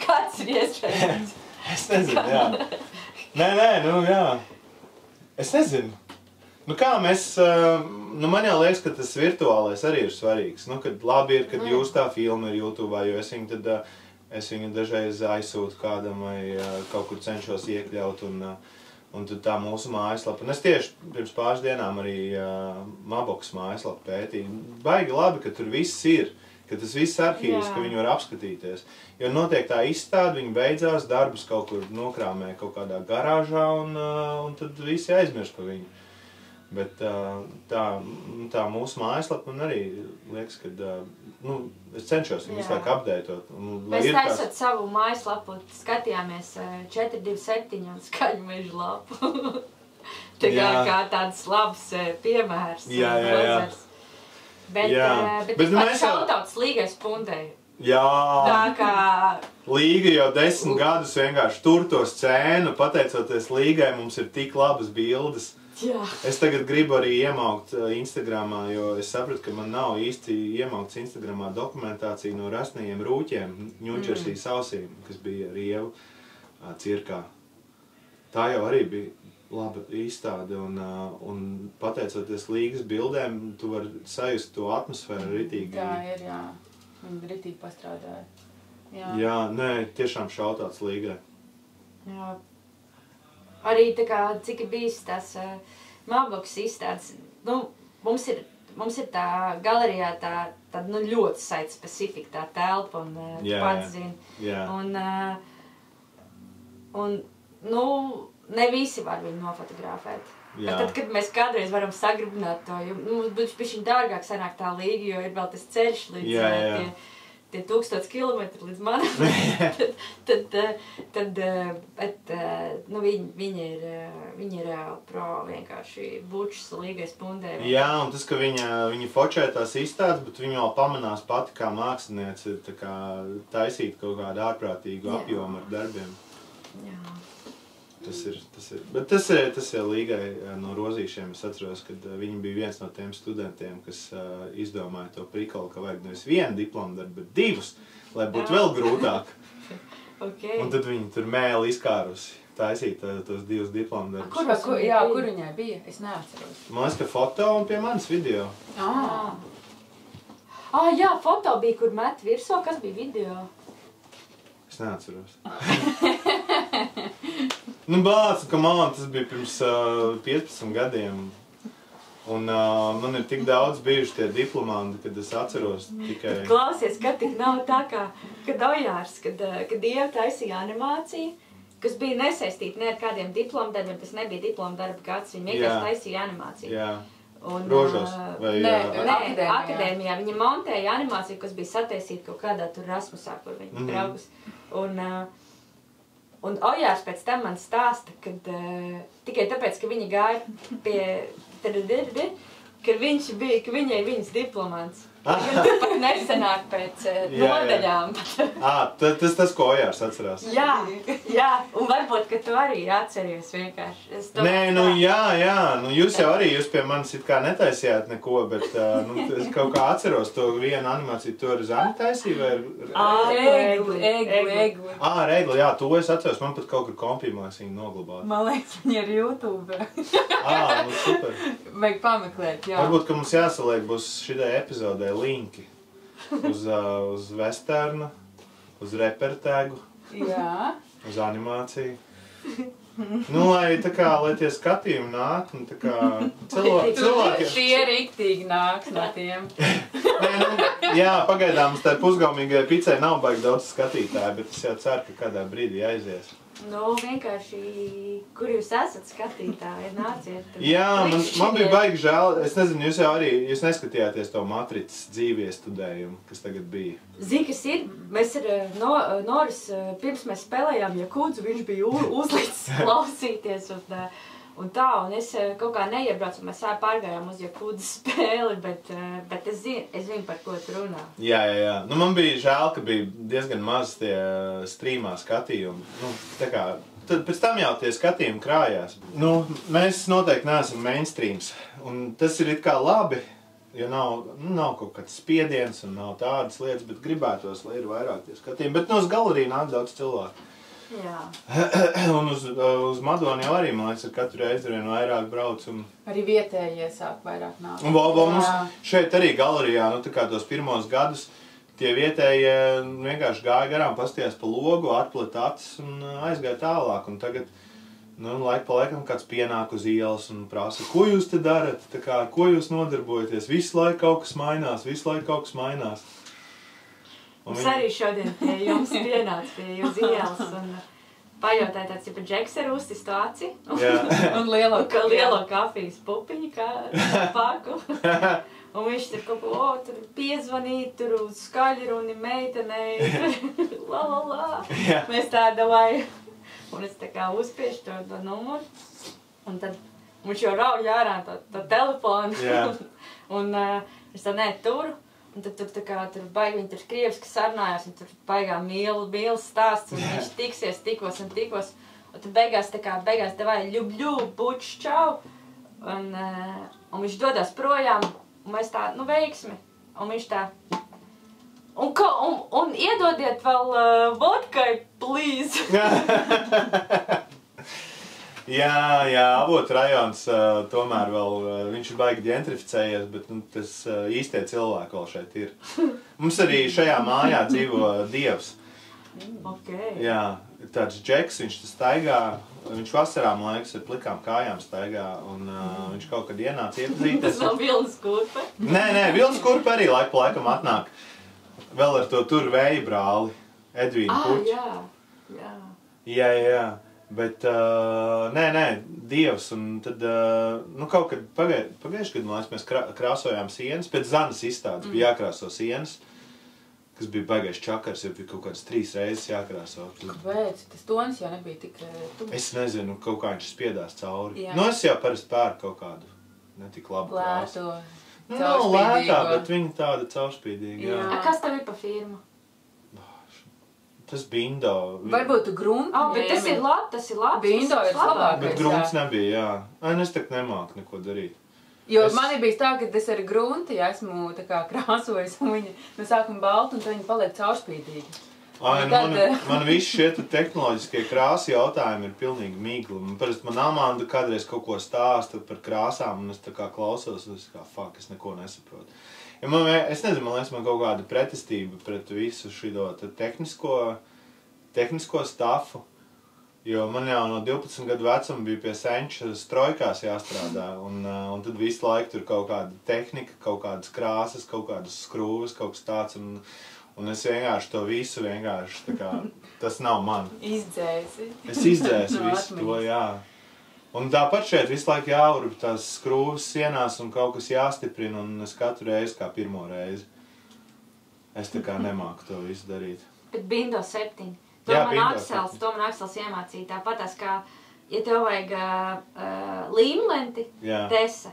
Kāds ir iespējams? Es nezinu, jā. Nē, jā. Es nezinu. Kā mēs, man jau liekas, ka tas virtuālais arī ir svarīgs. Kad labi ir, kad jūs tā filma ir YouTube'ā, jo es viņu dažreiz aizsūtu kādam vai kaut kur cenšos iekļaut un tad tā mūsu mājaslapa. Un es tieši pirms pāris dienām arī Maboks mājaslapu pētīju. Baigi labi, ka tur viss ir. Ka tas viss arhīvs, ka viņi var apskatīties. Jo notiek tā izstāde, viņi beidzās, darbus kaut kur nokrāmē kaut kādā garāžā un tad visi aizmirst par viņu. Bet tā mūsu mājaslapa man arī liekas, ka es cenšos viņu visu laiku updateot. Mēs taisot savu mājaslapu, skatījāmies 427 un Skaļu mežu lapu. Tā kā tāds labs piemērs. Jā. Bet pat šautauts Līgai Spuntei. Jā, tā kā... Līga jau 10 gadus vienkārši tur to scēnu, pateicoties Līgai, mums ir tik labas bildes. Jā. Es tagad gribu arī iemaukt Instagramā, jo es sapratu, ka man nav īsti iemaukts Instagramā dokumentācija no rasnajiem rūķiem, New Jersey sausīm, kas bija Rievu cirkā. Tā jau arī bija laba izstāde, un pateicoties Līgas bildēm, tu vari sajust to atmosfēru ritīgi. Tā ir, jā. Viņi ritīgi pastrādāja. Jā, nē, tiešām šautauts Līgai. Jā. Arī tā kā, cik ir bijis tās Maboks izstādes, mums ir tā galerijā tā ļoti site-specifika tā telpa, un tu pats zini. Jā. Un, nu, ne visi var viņu nofotografēt. Bet tad, kad mēs kādreiz varam sagribināt to, jo mums būs bišķiņ dārgāk sanāk tā līga, jo ir vēl tas ceļš līdz tie 1000 kilometri līdz manam. Bet nu, viņi ir pro vienkārši bučas līgai spundē. Jā, un tas, ka viņi fočē tās izstādes, bet viņi vēl pamanās pati kā māksliniece tā kā taisīt kaut kādu ārprātīgu apjomu ar darbiem. Jā. Tas ir. Bet tas ir līgai no Rozīšiem. Es atceros, kad viņi bija viens no tiem studentiem, kas izdomāja to prikolu, ka vajag nevis vienu diplomdarbu, bet 2, lai būtu vēl grūtāk. Okay. Un tad viņi tur mēli izkārusi taisīt tos 2 diplomdarbus. Kur viņai bija? Es neatceros. Man liekas, ka foto un pie manis video. Jā, foto bija, kur met virsū. Kas bija video? Es neatceros. Nu, bāc, tas bija pirms 15 gadiem. Un man ir tik daudz bijuši tie diplomanti, kad es atceros tikai... Klausies, ka tik nav tā kā, kad Ojārs, kad Ieva taisīja animāciju, kas bija nesaistīta ne ar kādiem diplomdarbiem, tas nebija diplomdarba gads, viņi vienkārši taisīja animāciju. Jā. Un, Rožos? Vai, akadēmijā. Viņa montēja animāciju, kas bija sataisīta kaut kādā tur Rasmusā, kur viņa braukus. Un Ojārs pēc tam man stāsta, kad tikai tāpēc, ka viņa gāja pie... ka viņai viņas diplomants. Viņa pat nesanāk pēc nodaļām. Tas, ko Ojārs atcerās. Jā, un varbūt, ka tu arī atceries vienkārši. Nē, jā, jūs jau arī, jūs pie manis it kā netaisījāt neko, bet es kaut kā atceros to vienu animāciju, to ar Zani taisīju, vai Egli. Ar Egli, jā, to es atceros, man pat kaut kur kompīmās viņa noglabāt. Man liekas, viņa ir YouTube. Nu super. Vajag pameklēt, jā. Varbūt, ka mums jāsaliek būs šitai epizodē linki uz westernu, uz repertēgu, uz animāciju. Nu, lai tie skatījumi nāk, un tā kā cilvēki... Tie riktīgi nāks no tiem. Jā, pagaidām uz tai pusgaumīgai picai nav baigi daudz skatītāji, bet es jau ceru, ka kādā brīdī aizies. Nu, vienkārši, kur jūs esat skatītāji, nāciet. Jā, man bija baigi žēl. Es nezinu, jūs neskatījāties to Matricas dzīvie studējumu, kas tagad bija. Zini, kas ir? Mēs ar Noris, pirms mēs spēlējām Jakūdzu, viņš bija uzlicis klausīties un es kaut kā neiebraucu, mēs pārgājām uz Jakūdzu spēli, bet es zinu, par ko tu runā. Jā. Nu, man bija žēl, ka bija diezgan maz tie streamā skatījumi. Nu, tā kā, tad pēc tam jau tie skatījumi krājās. Nu, mēs noteikti neesam mainstreams, un tas ir it kā labi, jo nav kaut kāds spiediens un nav tādas lietas, bet gribētos, lai ir vairāk tie skatījumi. Bet uz galeriju nāk daudz cilvēku. Jā. Un uz Madonu jau arī, man liekas, katru reizi vien vairāk brauc. Arī vietējie sāk vairāk nāk. Un mums šeit arī galerijā, tā kā tos pirmos gadus, tie vietējie vienkārši gāja garām, pastījās pa logu, atpleta acis un aizgāja tālāk. Un tagad, laika pa laikam kāds pienāk uz ielas un prasa, ko jūs te darat, ko jūs nodarbojaties, visu laiku kaut kas mainās. Mums arī šodien pie jums pienāca pie jūs ielas un pajautāja tāds, ja pa Džekseru uztis to aci un lielo kafijas pupiņu kā paku. Un viņš tur kaut ko, tur piezvanīt, tur skaļi runi meitenei, la. Mēs tāda vai, un es tā kā uzspiešu to numuru, un tad viņš jau rauj ārā to telefonu, un es tā turu. Un tad tur baigi viņi tur krieviski sarunājās, un tur baigā mīlas stāsts, un viņš tiksies tikos. Un tad beigās davai ļub, buč, čau. Un viņš dodās projām, un mēs tā, veiksmi. Un viņš tā, un iedodiet vēl vodkai, please. Jā, Avotu rajons tomēr vēl, viņš ir baigi ģentrificējies, bet tas īstie cilvēki vēl šeit ir. Mums arī šajā mājā dzīvo Dievs. Okay. Jā, tāds Džeks, viņš staigā, viņš vasarā, man liekas, ar plikām kājām staigā, un viņš kaut kad ienāca iepazīties. Tas nav Vilnas kurpe? Nē, Vilnas kurpe arī laiku pa laikam atnāk. Vēl ar to tur vēja brāli, Edvīnu Puķi. Jā. Jā. Bet, nē, Dievs, un tad, kaut kad pagājuši gadu, mēs krāsojām sienas, pēc Zanas izstādes bija jākrāso sienas, kas bija baigais čakars, jau bija kaut kādas 3 reizes jākrāso. Kāpēc? Tas tonis jau nebija tik tu? Es nezinu, kaut kā viņš spiedās cauri. Jā. Es jau parasti pērku kaut kādu, ne tik labu krāsu. Nav lētā, bet viņa tāda caurspīdīga, jā. Kas tev ir pa firmu? Tas Bindo. Varbūt tu grunti. Bet tas ir labi. Bindo ir labākais. Bet grunts nebija, jā. Es tak nemāku neko darīt. Jo man ir bijis tā, ka es ar grunti esmu tā kā krāsojis, un viņa no sākuma balta, un tad viņa paliek caurspīdīgi. Man visi šie tehnoloģiskie krāsu jautājumi ir pilnīgi migli. Man Amanda kādreiz kaut ko stāsta par krāsām, un es tā kā klausos, un es es neko nesaprotu. Ja es nezinu, man liekas, man kaut kāda pretestība pret visu šo tehnisko stafu, jo man jau no 12 gadu vecuma bija pie senča strojkās jāstrādā, un tad visu laiku tur kaut kāda tehnika, kaut kādas krāsas, kaut kādas skrūves, kaut kas tāds, un es vienkārši to visu tā kā, tas nav man. Izdzēsi. Es izdzēsu visu to, jā. Un tāpat šeit visu laiku jāurb tās skrūves sienās un kaut kas jāstiprina, un es katru reizi kā pirmo reizi. Es tā kā nemāku to visu darīt. Bet Bindo 7. To man Aksels iemācīja tāpatās, kā, ja tev vajag līmlenti, Tesa.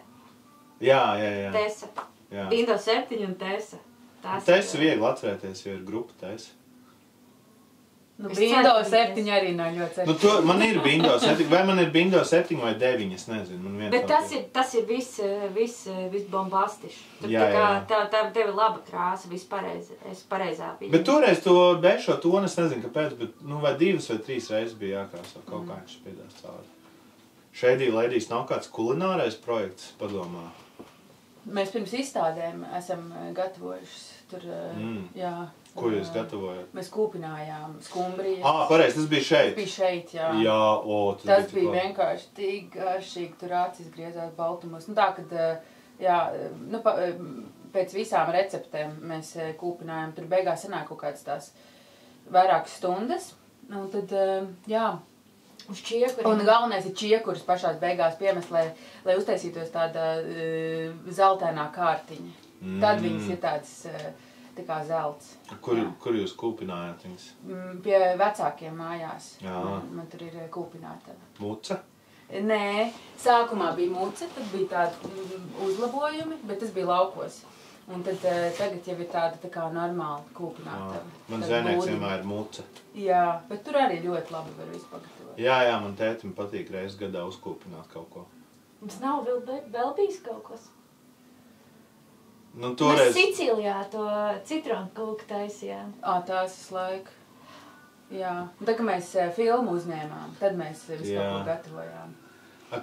Jā. Tesa. Bindo 7 un Tesa. Tesa viegli atcerēties, jo ir grupa Tesa. Bindo 7 arī nav ļoti cerīgi. Man ir Bindo 7, vai man ir Bindo 7 vai 9, es nezinu. Bet tas ir viss bombastiši. Tev ir laba krāsa, viss pareizā pieņem. Bet toreiz to bešo tonu, es nezinu kāpēc, bet vai 2 vai 3 reizes bija jākrāso, kaut kā viņš spiedās cauri. Shady Ladies nav kāds kulinārais projekts, padomā? Mēs pirms izstādēm esam gatavojuši tur, jā. Ko jūs gatavojat? Mēs kūpinājām skumbrijas. Pareizi, tas bija šeit? Tas bija šeit, jā. Jā, tas bija vienkārši tik garšīgi, tur acis griezās baltumos. Tā, kad, jā, pēc visām receptēm mēs kūpinājām, tur beigās sanāk kaut kāds tās vairākas stundas. Un tad, jā. Uz čiekuri. Un galvenais ir čiekuris pašās beigās piemest, lai uztaisītos tāda zeltainā kārtiņa. Tad viņas ir tāds... tā kā zelts. Kur jūs kūpinājāt viņas? Pie vecākiem mājās. Man tur ir kūpināta. Muca? Nē, sākumā bija muca, tad bija tādi uzlabojumi, bet tas bija laukos. Un tad tagad jau ir tāda tā kā normāla kūpināta. Man zvejnieks vienmēr ir muca. Jā, bet tur arī ļoti labi var visu pagatavot. Jā, man tētim patīk reizes gadā uzkūpināt kaut ko. Mums nav vēl bijis kaut kas? Toreiz... Mēs Sicīlijā to citronu kūku taisījām. Tās laika. Jā. Tā, ka mēs filmu uzņēmām, tad mēs visu kaut ko gatavojām.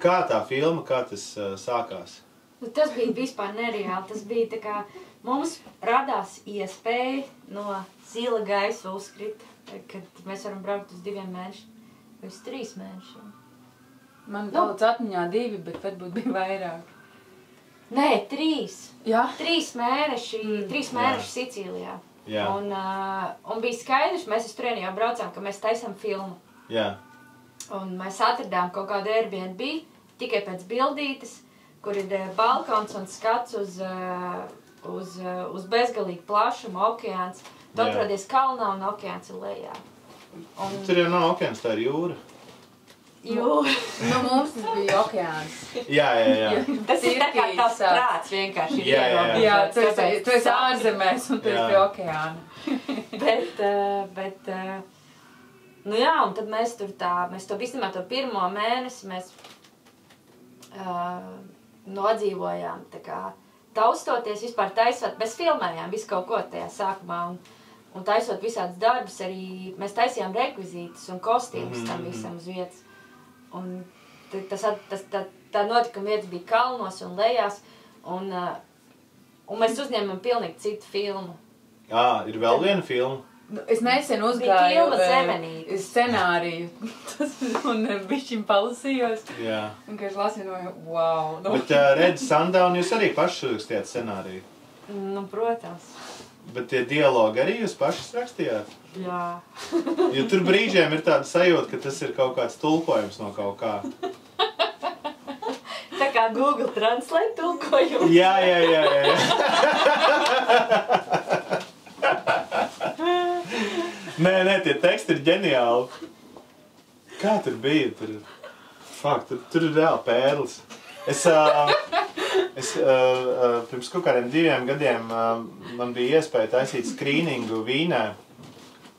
Kā tā filma, kā tas sākās? Tas bija vispār nereāli. Tas bija tā kā mums radās iespēja no zila gaisa uzkrīt, kad mēs varam braukt uz 2 mēnešiem, vai uz 3 mēnešiem. Man daudz atmiņā 2, bet varbūt bija vairāk. Nē, 3. Jā? 3 mēneši Sicīlijā. Un bija skaidrs, mēs uz turieni jau braucām, ka mēs taisām filmu. Jā. Un mēs atradām kaut kādu Airbnb, tikai pēc bildītes, kur ir balkons un skats uz bezgalīgi plašumu okeāns. Tu atrodies kalnā un okeāns ir lejā. Tur jau nav okeāns, tā ir jūra. Mums tas bija okeāns. Jā. Tas ir tā kā tavs prāts vienkārši ir ierobežots. Jā, tu esi ārzemēs un tu esi pie okeāna. Bet, nu jā, un tad mēs to visnībā to pirmo mēnesi mēs nodzīvojām, tā kā taustoties, vispār taisot, mēs filmējām visu kaut ko tajā sākumā un taisot visādas darbus, arī mēs taisījām rekvizītus un kostīmus tam visam uz vietas. Un tā notikuma vietas bija kalnos un lejās, un mēs uzņēmām pilnīgi citu filmu. Ir vēl viena filma? Es nesen uzgāju scenāriju un bišķiņ palasījos. Jā. Un, kad es lasīju, wow. Bet redz, Sandā, un jūs arī paši rakstījāt scenāriju? Protams. Bet tie dialogi arī jūs pašas rakstījāt? Jā. Jo tur brīžiem ir tāda sajūta, ka tas ir kaut kāds tulkojums no kaut kā. Tā kā Google Translate tulkojums. Jā. Nē, tie teksti ir ģeniāli. Kā tur bija? Tur ir reāli pērlis. Es pirms kaut kādiem 2 gadiem man bija iespēja taisīt skrīningu Vīnē.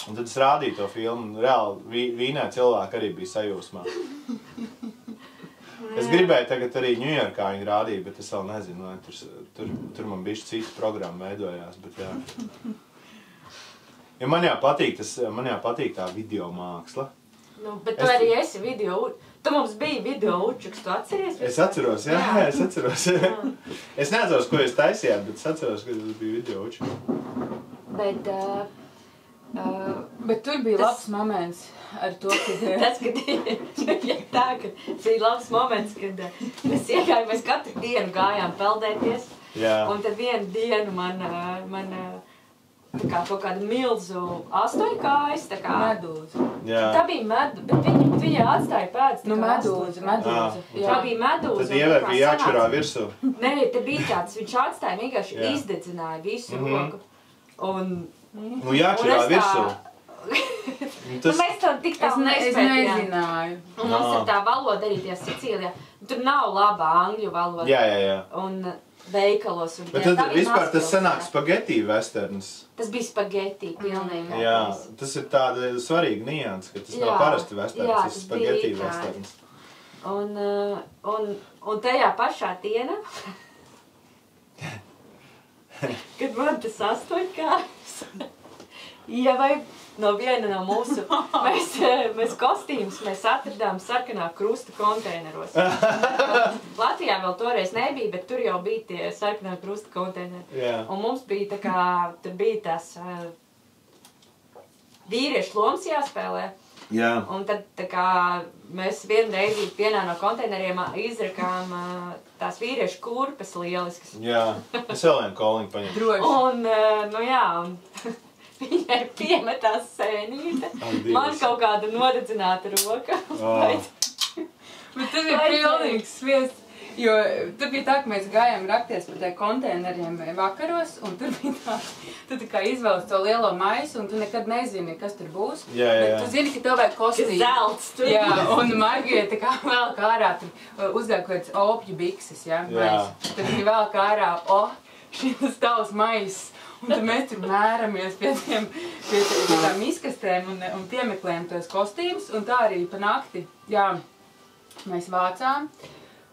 Un tad es rādīju to filmu. Reāli Vīnē cilvēki arī bija sajūsmā. Es gribēju tagad arī Ņujorkā viņu rādīt, bet es vēl nezinu, vai tur man bišķi cita programma veidojās. Bet jā. Jo man jau patīk tā video māksla. Nu, bet tu arī esi video. Tu mums bija video učuks, tu atceries? Es atceros, jā, es atceros. Es neatceros, ko jūs taisījāt, bet es atceros, ka tas bija video učuks. Bet tur bija labs moments ar to, kad bija labs moments, kad mēs iegājāmies katru dienu gājām peldēties. Jā. Un tad vienu dienu man kaut kāda milzu 8 kājas, tā kā medūza. Jā. Tā bija medūza, bet viņa atstāja pēdas. Nu, medūza. Tā bija medūza. Tad Ievai bija jāčurā virsū. Nē, te bija tāds, viņš atstāja, vienkārši izdedzināja visu roku. Un nu, jāčurā virsū. Nu, mēs to tik tālu nezināju. Un mums ir tā valoda arī tie Sicīlijā. Tur nav laba angļu valoda. Jā. Un veikalos. Un bet tad vispār tas sanāk spageti westerns. Tas bija spageti, pilnīgi. Jā, tas ir tāda svarīga nianse, ka tas nav parasti westerns, tas ir spageti westerns. Un tajā pašā dienā, kad man tas 8 kājas, Ievai no viena no mūsu, mēs kostīmus atradām sarkanā krusta konteineros. Latvijā vēl toreiz nebija, bet tur jau bija tie sarkanā krusta konteineri. Yeah. Un mums bija tā kā, tur bija tās vīriešu lomas jāspēlē. Yeah. Un tad tā kā mēs vienu reizi vienā no konteineriem izrakām tās vīriešu kurpes lieliskas. Jā, es vēl vienu koliņu paņemu. Droši. Un, nu jā, un viņai piemetās sēnīte, man kaut kāda nodedzināta roka. Bet tas ir pilnīgs sviests, jo tur bija tā, ka mēs gājām rakties par tie konteineriem vakaros, un tur bija tā, tu tā kā izvēlas to lielo maisu, un tu nekad nezini, kas tur būs. Jā. Bet tu zini, ka tev vajag kostīmu. Zelts tur. Jā, un Margija tā kā vēl kā ārā, tur uzgāja kaut kāds opļu bikses, jā, mais. Tad viņa vēl kā ārā, šis tavs mais. Un tad mēs tur mēramies pie tām izkastēm un piemeklējam tos kostīmus. Un tā arī pa nakti, jā, mēs vācām.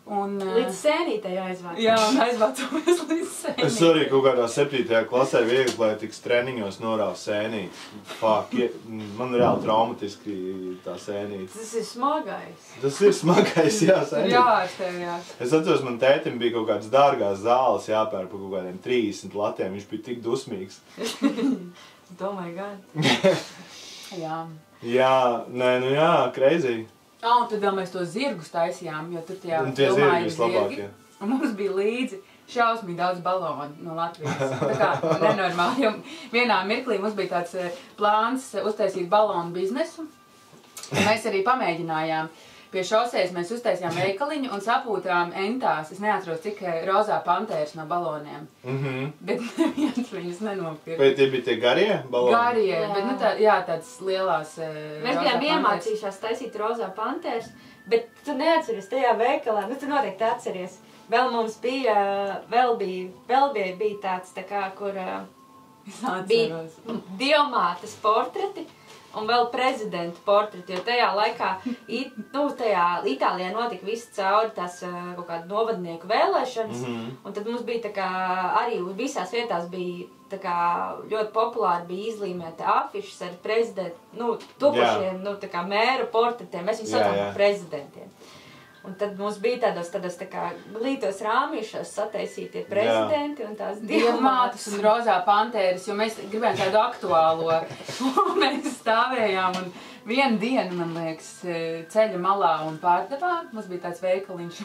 Līdz sēnītei aizvācām. Jā, un aizvācāmies līdz sēnītei. Es arī kaut kādā 7. klasē vieglatlētikas treniņos norāvu sēnīti. Fuck, man reāli traumatiski tā sēnīte. Tas ir smagais. Tas ir smagais, jā, sēnīte. Jā, es tev, jā. Es atceros, man tētim bija kaut kādas dārgās zāles jāpēr par kaut kādiem 30 latiem. Viņš bija tik dusmīgs. Domāju, gan. Jā. Jā, nē, nu jā, crazy. Un tad vēl mēs to zirgus taisījām, jo tur tajā filmā ir zirgi. Un mums bija līdzi šausmīgi daudz balonu no Latvijas. Tā kā nenormāli, jo vienā mirklī mums bija tāds plāns uztaisīt balonu biznesu. Mēs arī pamēģinājām. Pie šosejas mēs uztaisījām veikaliņu un sapūtām entās, es neatceros, cik rozā pantēras no baloniem. Bet neviens viņus nenopirka. Vai tie bija tie garie baloni? Garie, bet nu tāds lielās Mēs bijām iemācījušās taisīt rozā pantēras, bet tu neatceries tajā veikalā, nu tu noteikti atceries. Vēl mums bija tāds tā kā, kur bija dievmātes portreti. Un vēl prezidenta portreti, jo tajā laikā, tajā Itālijā notika viss cauri tās kaut kādu novadnieku vēlēšanas, un tad mums bija tā kā, arī visās vietās bija tā kā ļoti populāri bija izlīmēta afišas ar prezidentu, topošiem, tā kā mēru portretiem, mēs viņus saucām par prezidentiem. Un tad mums bija tādos tā kā glītos rāmīšos sataisītie prezidenti un tās dievmātes un rozā pantēras, jo mēs gribējām tādu aktuālo. Mēs stāvējām un vienu dienu, man liekas, ceļa malā un pārdevām. Mums bija tāds veikaliņš.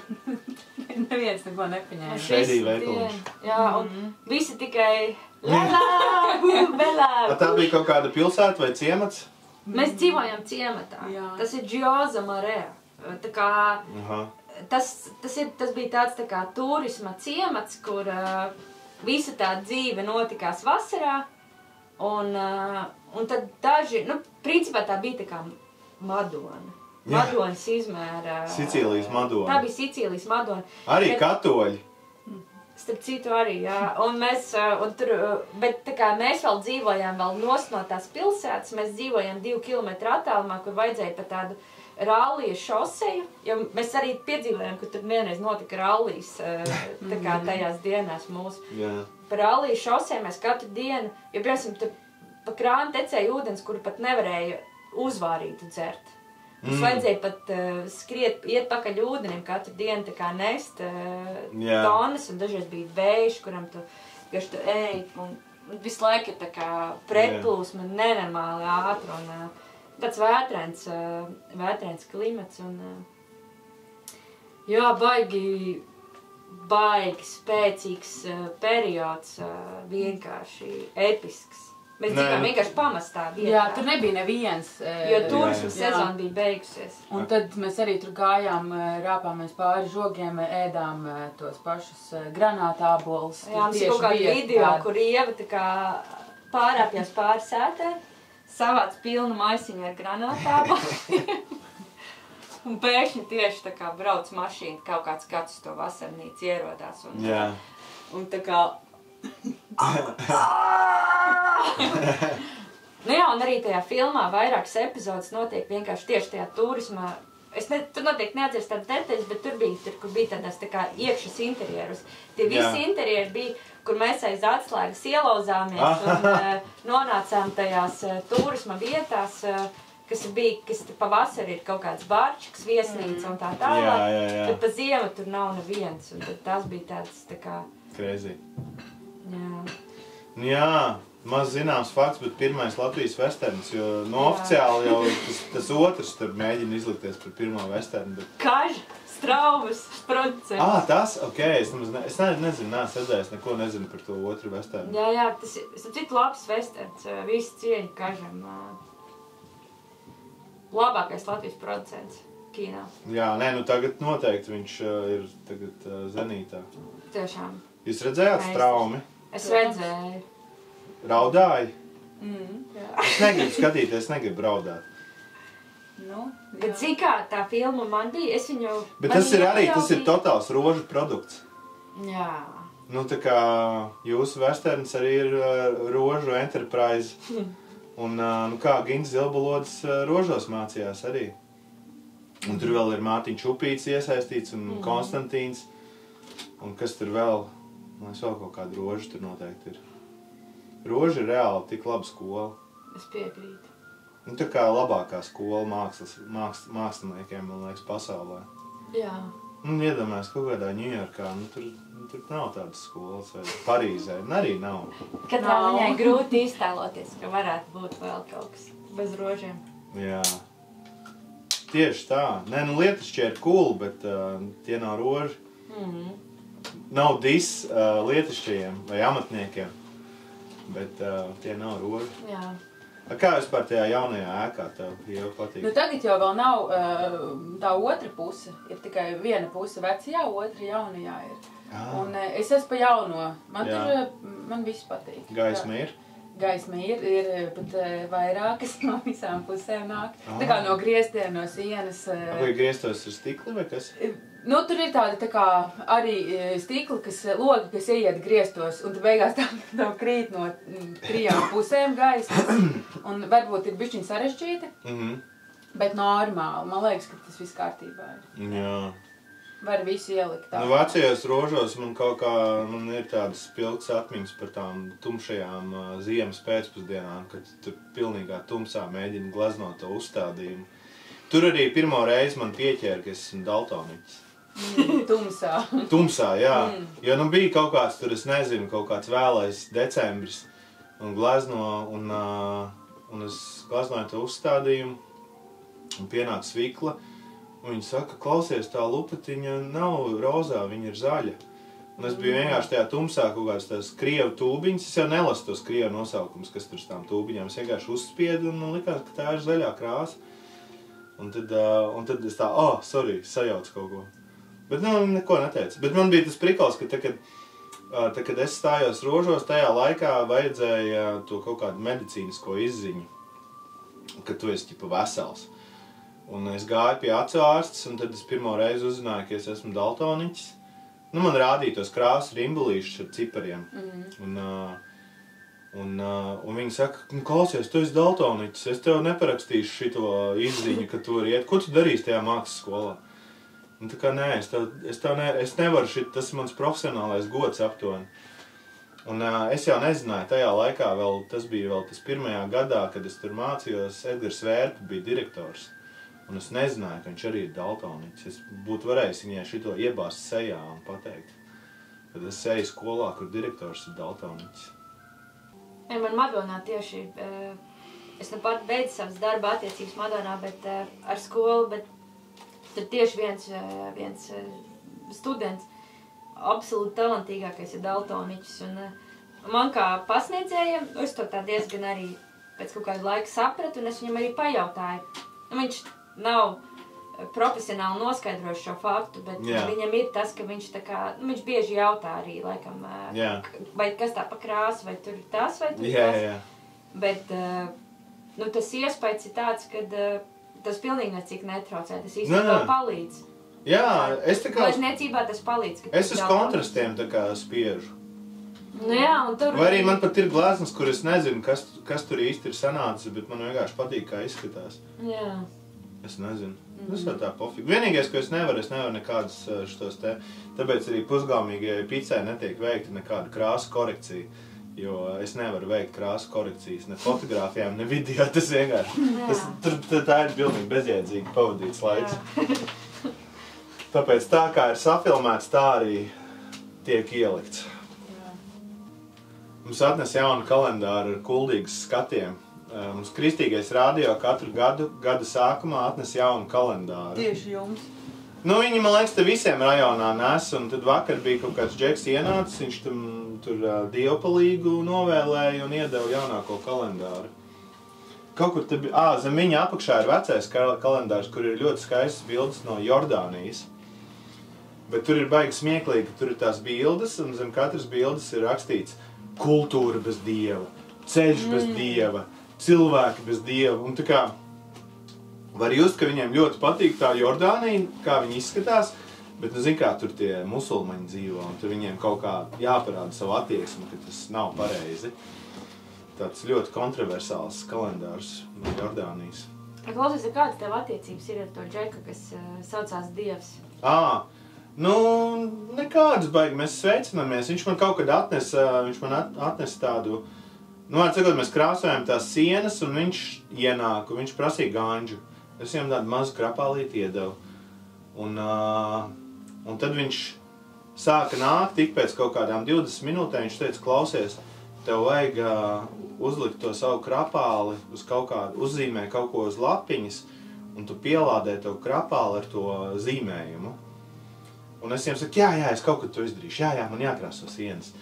Neviens neko nepaņēma. Šeidī veikaliņš. Jā, un visi tikai Belā! Tā bija kaut kāda pilsēta vai ciemats? Mēs dzīvojam ciematā. Jā. Tas ir Gioza Marea. Tā kā, tas bija tāds tā kā turisma ciemats, kur visa tā dzīve notikās vasarā. Un tad daži, principā tā bija tā kā Madona. Madonas izmēra. Sicīlijas Madona. Tā bija Sicīlijas Madona. Arī katoļi. Starp citu arī, jā. Bet tā kā mēs vēl dzīvojām vēl nost no tās pilsētas, mēs dzīvojām 2 kilometru attālumā, kur vajadzēja pa tādu rallija šoseju, jo mēs arī piedzīvojām, ka tur vienreiz notika rallijas tā kā tajās dienās mūsu. Jā. Pa rallija šoseju mēs katru dienu, jo, piemēram, tur pa krānu tecēja ūdens, kuru pat nevarēja uzvārītu dzert. Mums vajadzēja pat iet pakaļ ūdenim katru dienu, tā kā nest tonas, un dažreiz bija vējš, kuram tu ej, un visu laiku ir tā kā pretplūsma nenormāli ātri, un tāds vētrens klimats, un jā, baigi spēcīgs periods, vienkārši episks. Mēs dzīvojam vienkārši pamestā vietā. Jā, tur nebija neviens. Jo turismu sezona bija beigusies. Un tad mēs arī tur gājām, rāpāmies pāri žogiem, ēdām tos pašus granātābolus. Jā, mums ir kaut kāda video, kur Ieva tā kā pārāpjās pāri sētē, savāc pilnu maisiņu ar granātāboliem. Un pēkšņi tieši tā kā brauc mašīna, kaut kāds gads to vasarnīcu ierodās. Un tā kā... Jā, un arī tajā filmā vairākas epizodes notiek vienkārši tieši tajā turismā. Tur notiek neatceries tādas detaļas, bet tur, kur bija tādās tā kā iekšas interjerus. Tie visi interjeri bija, kur mēs aiz atslēgas ielauzāmies un nonācām tajās turisma vietās, kas pavasarī ir kaut kāds barčiks, viesnīca un tā tālāk. Bet pa ziemu tur nav neviens, un tad tas bija tāds tā kā... Crazy. Jā. Jā, maz zināms fakts, bet pirmais Latvijas westerns, jo oficiāli jau tas otrs tur mēģina izlikties par pirmo westernu. Kaža, Straubas, producents. Tas? Ok, es nezinu, neesmu redzējis, neko nezinu par to otru westernu. Jā, tas ir citu labs westerns, visi cieņi Kažam. Labākais Latvijas producents kīnā. Jā, tagad noteikti viņš ir tagad zenītā. Tiešām. Jūs redzējāt Straumi? Es redzēju. Raudāji? Jā. Es negribu skatīties, negribu raudāt. Bet cik kā tā filma man bija, es viņu... Bet tas ir totāls rožu produkts. Jā. Tā kā jūsu westerns arī ir rožu enterprise. Un kā Gins Zilbalodis rožos mācījās arī. Un tur vēl ir Mārtiņš Upīts iesaistīts un Konstantīns. Un kas tur vēl? Man vēl kaut kāda roža tur noteikti ir. Roža ir reāli tik laba skola. Es piekrītu. Tā kā labākā skola māksliniekiem, man liekas, pasaulē. Jā. Iedomājies kaut kādā Ņujorkā, tur nav tādas skolas, vai Parīzē, arī nav. Katrā viņai grūti iztēloties, ka varētu būt vēl kaut kas bez rožiem. Jā. Tieši tā. Lietišķie ir cool, bet tie nav roži. Nav lietišķajiem vai amatniekiem, bet tie nav roži. Jā. Kā vispār tajā jaunajā ēkā tev jau patīk? Tagad jau vēl nav tā otra puse. Ir tikai viena puse vecajā, otra jaunajā ir. Un es esmu pa jauno. Man viss patīk. Gaisma ir? Gaisma ir pat vairākas no visām pusēm nāk. Tā kā no griestiem, no sienas. Vai griestos ir stikli vai kas? Tur ir tādi tā kā arī stikli, logi, kas ieiet griestos, un tad beigās tā krīt no 3 pusēm gaismas, un varbūt ir bišķiņ sarežģīti, bet normāli. Man liekas, ka tas viss kārtībā ir. Jā. Var visu ielikt tā. Vecajos rožos man ir tādas spilgtas atmiņas par tām tumšajām ziemas pēcpusdienām, kad tur pilnīgā tumsā mēģina glaznot to uzstādījumu. Tur arī pirmo reizi man pieķēra, ka es esmu daltoniķis. Tumsā. Tumsā, jā. Jo bija kaut kāds tur, es nezinu, kaut kāds vēlais decembris un glazno, un es glaznoju to uzstādījumu, un pienāk Svikla, un viņa saka, klausies, tā lupatiņa nav rozā, viņa ir zaļa. Un es biju vienkārši tajā tumsā kaut kāds tās krievu tūbiņas. Es jau nelasu tos krievu nosaukums, kas tur uz tām tūbiņām. Es vienkārši uzspiedu un man likās, ka tā ir zaļā krāsa. Un tad es tā, sorry, sajaucu kaut ko. Bet, neko neteicu. Bet man bija tas prikals, ka kad es stājos rožos, tajā laikā vajadzēja to kaut kādu medicīnisko izziņu, ka tu esi ķipa vesels. Un es gāju pie acu ārstes, un tad es pirmo reizi uzzināju, ka es esmu daltoniķis. Man rādīja tos krāsu rimbulīšus ar cipariem. Un viņi saka, klausies, tu esi daltoniķis, es tev neparakstīšu šito izziņu, ka tu vari iet. Ko tu darīsi tajā mākslas skolā? Un tā kā nē, es nevaru tas ir mans profesionālais gods aptuveni. Un es jau nezināju, tajā laikā tas bija vēl tas pirmajā gadā, kad es tur mācījos, Edgars Vērpa bija direktors. Un es nezināju, ka viņš arī ir daltoniķis. Es būtu varējis viņai šito iebāzt sejā un pateikt, kad es eju skolā, kur direktors ir daltoniķis. Man Madonā tieši, es pat beidzu savas darba attiecības Madonā, bet ar skolu, bet tur tieši viens students, absolūti talantīgākais ir daltoniķis. Un man kā pasniedzējiem, es to tā diezgan arī pēc kaut kāda laika sapratu, un es viņam arī pajautāju. Viņš nav profesionāli noskaidrojis šo faktu, bet viņam ir tas, ka viņš tā kā, viņš bieži jautā arī, laikam, vai kas tā pa krāsu, vai tur ir tas, vai tur ir tas. Bet tas iespējas ir tāds, ka tas pilnīgi necik netraucē, tas īstenībā palīdz. Jā, es tā kā... Glezniecībā tas palīdz. Es uz kontrastiem tā kā spiežu. Jā, un tur... Vai arī man pat ir gleznas, kur es nezinu, kas tur īsti ir sanācis, bet man vienkārši patīk, kā izskatās. Jā. Es nezinu. Tas jau tā pofīgi. Vienīgais, ko es nevaru nekādas šitos te, tāpēc arī pusgaumīgajai picai netiek veikta nekāda krāsu korekcija, jo es nevaru veikt krāsu korekcijas ne fotogrāfijām, ne video, tas vienkārši, tā ir pilnīgi bezjēdzīgi pavadīts laiks. Tāpēc tā kā ir safilmēts, tā arī tiek ielikts. Mums atnes jaunu kalendāru ar kuldīgas skatiem. Mums Kristīgais radio katru gada sākumā atnes jaunu kalendāru. Tieši jums? Viņi, man liekas, te visiem rajonā nes, un tad vakar bija kaut kāds džeks ienācis, viņš tur dievpalīgu novēlēja un iedeva jaunāko kalendāru. Kaut kur te bija, zem viņa apakšā ir vecais kalendārs, kur ir ļoti skaistas bildes no Jordānijas. Bet tur ir baigi smieklīgi, ka tur ir tās bildes, un zem katras bildes ir rakstīts kultūra bez dieva, ceļš bez dieva, cilvēki bez dieva. Un tā kā var just, ka viņiem ļoti patīk tā Jordānija, kā viņi izskatās, bet, zin kā, tur tie musulmaņi dzīvo, un tur viņiem kaut kā jāparāda savu attieksmi, ka tas nav pareizi. Tāds ļoti kontroversāls kalendārs no Jordānijas. Klausies, kādas tev attiecības ir ar to džeku, kas saucās Dievs? Nekādas baigi, mēs sveicinamies. Viņš man kaut kad atnes tādu, vārds sakot, mēs krāsojam tās sienas, un viņš ienāk, un viņš prasīja ganģu. Es viņam tādu mazu krapālīti iedevu. Un tad viņš sāka nākt, tik pēc kaut kādām 20 minūtēm, viņš teica, klausies, tev vajag uzlikt to savu krapāli, uzzīmē kaut ko uz lapiņas, un tu pielādē tev krapāli ar to zīmējumu. Un es viņam saku, jā, es kaut kad to izdarīšu, jā, man jākrāso sienas.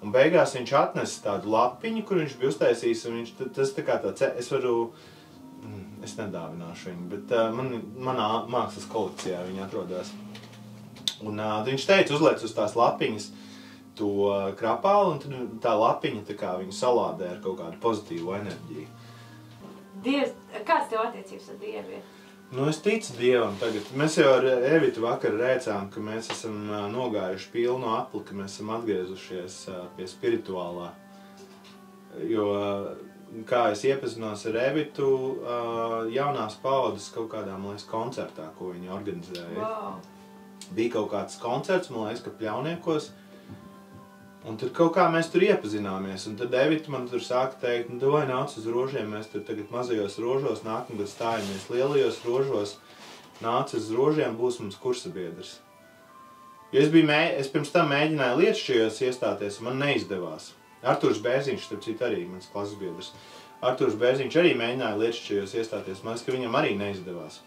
Un beigās viņš atnesa tādu lapiņu, kur viņš bija uztaisījis, un tas tā kā tāds, es nedāvināšu viņu, bet manā mākslas kolekcijā viņa atrodās. Un viņš teica, uzliec uz tās lapiņas to krapāli, un tad tā lapiņa tā kā viņu salādē ar kaut kādu pozitīvu enerģiju. Dievs, kāds tev attiecības ar Dievu ir? Es ticu Dievam tagad. Mēs jau ar Evitu vakar rēcām, ka mēs esam nogājuši pilnu apli, ka mēs esam atgriezušies pie spirituālā. Jo, kā es iepazinos ar Evitu, jaunās paudzes kaut kādā, man liekas, koncertā, ko viņi organizēja. Wow. Bija kaut kāds koncerts, man liekas, ka Pļauniekos. Un tad kaut kā mēs tur iepazināmies, un tad Evita man tur sāka teikt, tu vai nāc uz rožiem, mēs tur tagad mazajos rožos, nākamgad stājamies lielajos rožos, nāc uz rožiem, būs mums kursabiedrs. Jo es pirms tam mēģināju Lietšķajos iestāties, un man neizdevās. Artūrs Bērziņš, starp citu arī, mans klases biedrs. Artūrs Bērziņš arī mēģināja Lietšķajos iestāties, man liekas, ka viņam arī neizdevās.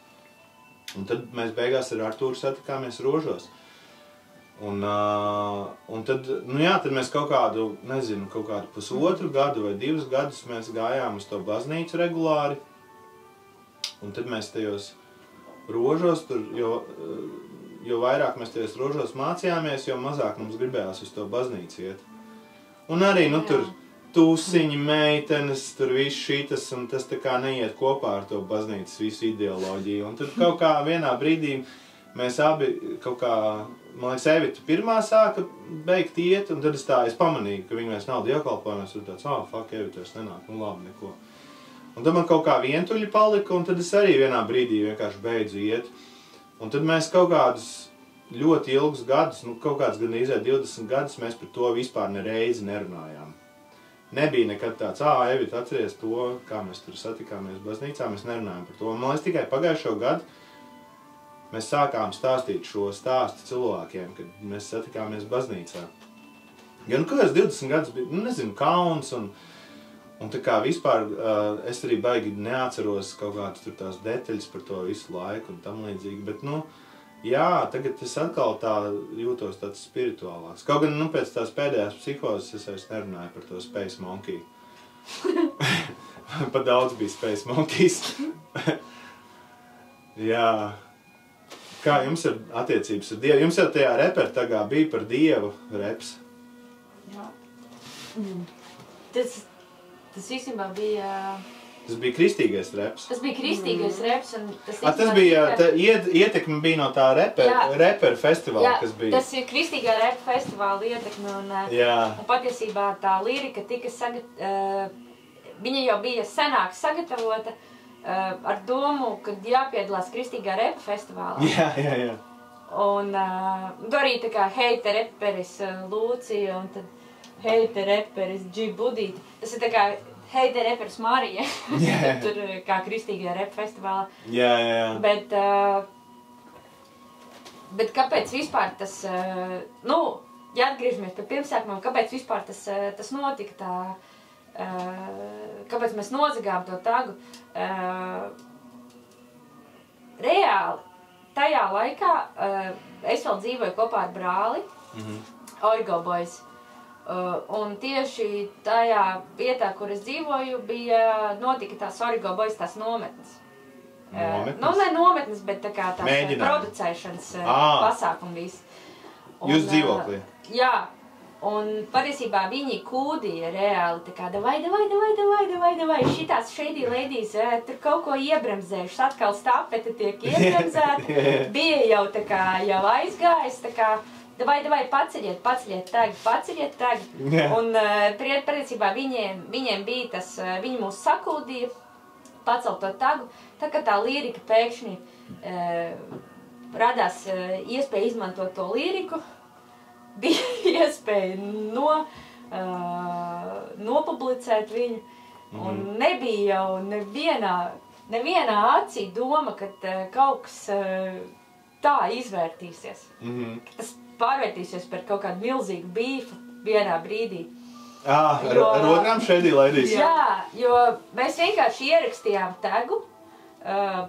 Un tad mēs beigās ar Artūru satikāmies rožos. Un tad, nu jā, tad mēs kaut kādu, nezinu, pusotru gadu vai 2 gadus mēs gājām uz to baznīcu regulāri. Un tad mēs tajos rožos, jo vairāk mēs tajos rožos mācījāmies, jo mazāk mums gribējās uz to baznīcu iet. Un arī, nu, tur tūsiņi, meitenes, tur viss šitas, un tas tā kā neiet kopā ar to baznīcas visu ideoloģiju. Un tad kaut kā vienā brīdī mēs abi kaut kā, man liekas, Evita pirmā sāka beigt iet, un tad es pamanīju, ka viņa vairs nav dievkalpojumos, un tāds, fuck, Evita vairs nenāk, nu labi, neko. Un tad man kaut kā vientuļi palika, un tad es arī vienā brīdī vienkārši beidzu iet. Un tad mēs kaut kādus ļoti ilgus gadus, nu kaut kāds gan izēt 20 gadus, mēs par to vispār nereizi nerunājām. Nebija nekad tāds, Evita, atceries to, kā mēs tur satikāmies baznīcā, mēs nerunājām par to. Un man liekas, tikai pagājušo gadu mēs sākām stāstīt šo stāstu cilvēkiem, kad mēs satikāmies baznīcā. Ja nu kāds 20 gadus bija, nu nezinu, kauns, un tā kā vispār es arī baigi neatceros kaut kādas tur tās detaļas par to visu laiku un tam līdzīgi, bet nu, jā, tagad es atkal tā jūtos tāds spirituālāks. Kaut gan, nu, pēc tās pēdējās psihozes es vairs nerunāju par to Space Monkey. Pa daudz bija Space Monkeys. Jā. Kā jums ir attiecības ar Dievu? Jums jau tajā repertagā bija par Dievu reps. Jā. Tas īstenībā bija... Tas bija kristīgais reps. Tas bija kristīgais reps. Un tas bija, ietekme bija no tā reperu festivāla, kas bija. Jā, tas ir kristīgā repa festivāla ietekme. Un patiesībā tā lirika tika viņa jau bija senāk sagatavota, ar domu, kad jāpiedalās kristīgā repa festivālā. Jā. Un arī tā kā heita reperis Lūcija un tad heita reperis G. Budīti. Tas ir tā kā heita reperis Marija. Tur kā kristīgajā repa festivālā. Jā. Bet kāpēc vispār tas, nu, ja atgriežamies pie pirmsākumiem, kāpēc vispār tas notika tā, kāpēc mēs nozagām to tagu? Reāli, tajā laikā es vēl dzīvoju kopā ar brāli, Origo Boys. Un tieši tajā vietā, kur es dzīvoju, notika tās Origo Boys, tās nometnes. Nu, ne nometnes, bet tā kā tās producēšanas pasākumi visi. Jūs dzīvoklī? Jā. Un patiesībā viņi kūdīja reāli, tā kā davai, šitās Shady Ladies tur kaut ko iebremzējušas, atkal stapete tiek iebremzēta, bija jau tā kā jau aizgājis, tā kā davai, paceļiet tag. Un patiesībā viņiem bija tas, viņi mūs sakūdīja, pacelt to tagu, tā kā tā lirika pēkšņi radās iespēja izmantot to liriku, bija iespēja nopublicēt viņu, un nebija jau nevienā acī doma, ka kaut kas tā izvērtīsies. Ka tas pārvērtīsies par kaut kādu milzīgu bīfu vienā brīdī. Ar otrām Shady Ladies? Jā, jo mēs vienkārši ierakstījām tagu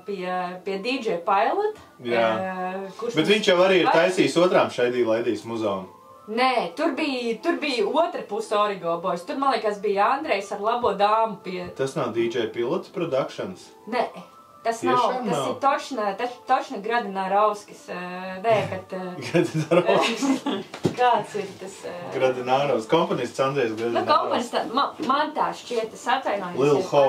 pie DJ Pilot. Bet viņš jau arī ir taisījis otrām Shady Ladies muzeum. Nē, tur bija otra puse Origo Boys. Tur, man liekas, bija Andrejs ar labo dāmu pie... Tas nav DJ Pilot Productions? Nē, tas nav. Tas ir točna Gradinārovskis. Nē, bet... Gradinārovskis? Kāds ir tas... Gradinārovskis. Komponists Andrejs Gradinārovskis. Man tā šķiet, tas atvainojums Lil Ho.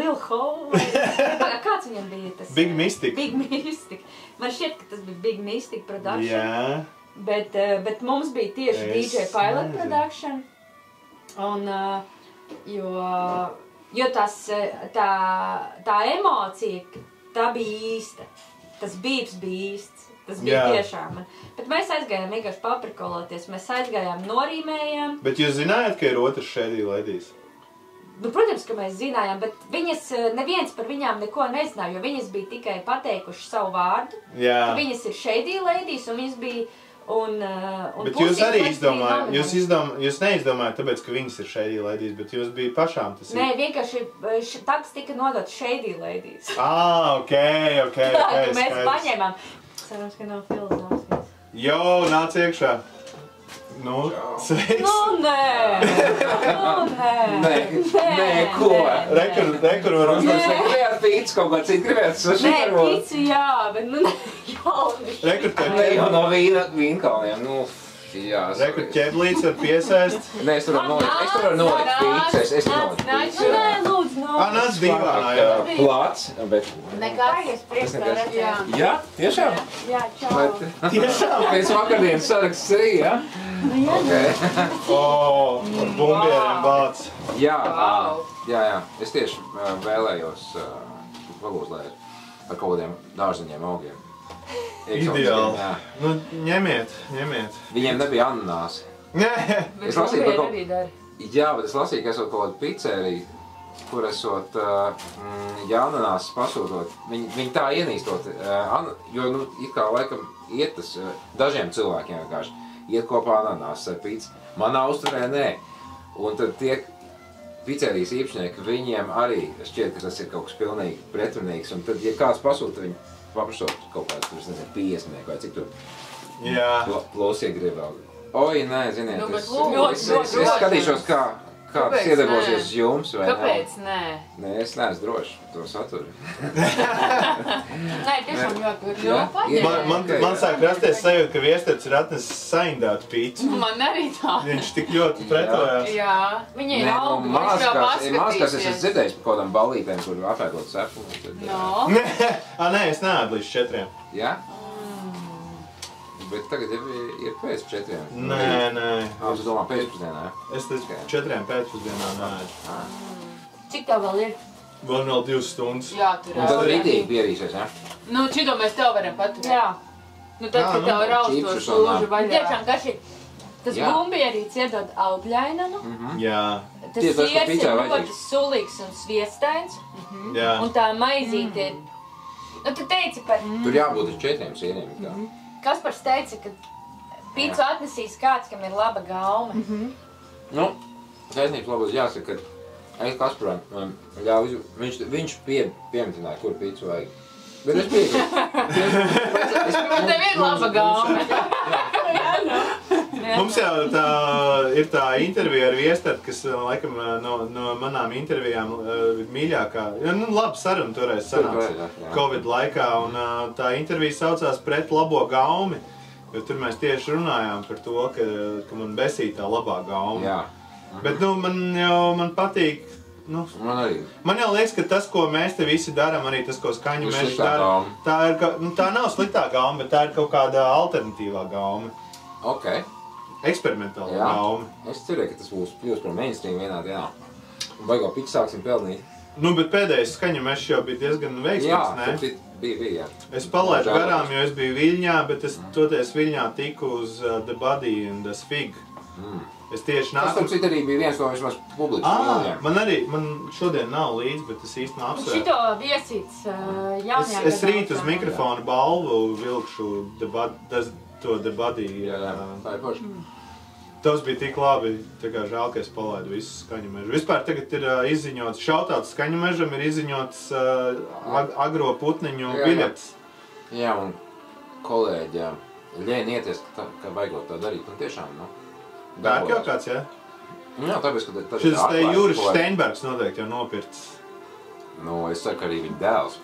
Lil Ho? Kāds viņam bija tas? Big Mystic. Big Mystic. Man šķiet, ka tas bija Big Mystic Production. Jā. Bet mums bija tieši DJ Pilot Production, un, jo tā emocija, tā bija īsta, tas beeps bija īsts, tas bija tiešām. Bet mēs aizgājām vienkārši paprikoloties, mēs aizgājām norīmējām. Bet jūs zinājāt, ka ir otrs Shady Ladies? Nu, protams, ka mēs zinājām, bet neviens par viņām neko nezināja, jo viņas bija tikai pateikuši savu vārdu, ka viņas ir Shady Ladies, un viņas bija... Bet jūs arī izdomājāt, jūs neizdomājāt tāpēc, ka viņas ir Shady Ladies, bet jūs bija pašām tas ir? Nē, vienkārši tāds tika nodots Shady Ladies. Ok, Tā, mēs paņēmām. Cerams, ka nav filozofijas. Jo, nāc iekšā. Nu, sveiks. Nu, nē. Nē, ko? Rekur var uzmanīt. Jūs negribējāt pīci kaut kā citu gribējāt saši? Nē, pīci jā, bet nu jauni. Rekur Ne jau no vīnkalniem, nu, jā. Rekur ķeblīts var piesaist. Nē, es tur varu nolikt pīci, es nolikt pīci. Nē, lūdzu, Nāc divānā, jā. Plāts, bet... Nekāds prieks tā redzēt. Jā, tiešām? Jā, čau. Tiešām? Pēc vakardienas saraksts arī, jā? O, ar bumbieriem bāc. Jā, es tieši vēlējos pagūzlēt ar kaut kādiem dārziņiem augiem. Ideāli. Nu, ņemiet. Viņiem nebija ananāsi. Nē. Bet bumbieri arī dara. Jā, bet es lasīju, ka esot kaut kādu pizzeriju, kur esot ananāsis pasūtot. Viņi tā ienīstot, jo, nu, it kā laikam iet tas dažiem cilvēkiem vienkārši. Iet kopā ananāsis ar pizzu. Manā uzturē nē. Un tad tie pizzerijas īpašnieki, viņiem arī šķiet, ka tas ir kaut kas pilnīgi pretrunīgs. Un tad, ja kāds pasūta, viņi paprašot kaut kāds, tur, es nezinu, 50 vai cik tur plosie grib vēl. Oi, nē, ziniet, es skatīšos, kā tas iedarbosies uz jums, vai Kāpēc nē? Nē, es neesmu droši to saturu. Nē, tiešām ļoti. Man sāk rasties sajūta, ka Viestards ir atnesis saindātu pīci. Man arī tā. Viņš tik ļoti pretojās. Jā. Viņi ir augi. Mās, kas es esmu dzirdējis par kaut kādām ballītēm, kur apēkot cepu. Nē, es neēdu līdz 4. Jā? Bet tagad jau ir pēc 4. Nē. Es domā pēcpusdienā, jā? Es līdz 4 pēcpusdienā neēdu. Cik tev vēl ir? Vēl 2 stundas. Jā, tur Un tad rītīgi pierīsies, jā? Nu, šito mēs tev varam paturēt. Jā. Nu, tad, kad tev raust to slūžu vaļā. Tiešām garšīgi. Tas bumbierīts iedod augļainanu. Jā. Tas siers ir ļoti sulīgs un sviestains. Un tā maizīte ir... Nu, tu teici par... Tur jābūt uz 4 sieriem. Kaspars teica, ka pīcu atnesīs kāds, kam ir laba gaume. Nu, taisnības labos jāsaka, ka es Kasparam ļauju, viņš piemetināja, kur pīcu vajag. Bet es piekrītu. Bet tev ir laba gaume. Mums jau ir tā intervija ar Viestardu, kas laikam no manām intervijām mīļākā. Nu, labi saruna toreiz sanāca Covid laikā, un tā intervija saucās Pret labo gaumi. Jo tur mēs tieši runājām par to, ka man besīja tā labā gauma. Jā. Bet, nu, man patīk. Nu, man jau liekas, ka tas, ko mēs te visi darām, arī tas, ko Skaņu mēs darām, tā nav sliktā gauma, bet tā ir kaut kāda alternatīvā gauma. Ok. Eksperimentāla gauma. Es cerēju, ka tas būs kļūst par mainstream vienā dienā. Un baigo piķi sāksim peldnīt. Nu, bet pēdējais Skaņu mešs jau bija diezgan veiksmīgs, ne? Jā, bija, jā. Es palaidu garām, jo es biju Viļņā, bet es toties Viļņā tiku uz The Body and The Fig. Es tieši nāku... Tas tam cit arī bija viens no vismaz publikas. Man šodien nav līdzi, bet es īsti apsvēru. Šito viesīts jaunajā gadā. Es rīt uz mikrofonu balvu vilkšu to The Body. Jā, tā ir paši. Tas bija tik labi, tā kā žēl, ka es palaidu visus Skaņu mežu. Vispār tagad ir izziņots, šautauts Skaņu mežam ir izziņots agro putniņu biļets. Jā, un kolēģi, ļēnieties, ka vajag tā darīt, un tiešām, nu. Bērk jau kāds, jā? Jā, tāpēc, ka tas šis te Juris Steinbergs noteikti jau nopirts. Nu, es saku arī viņa dēls.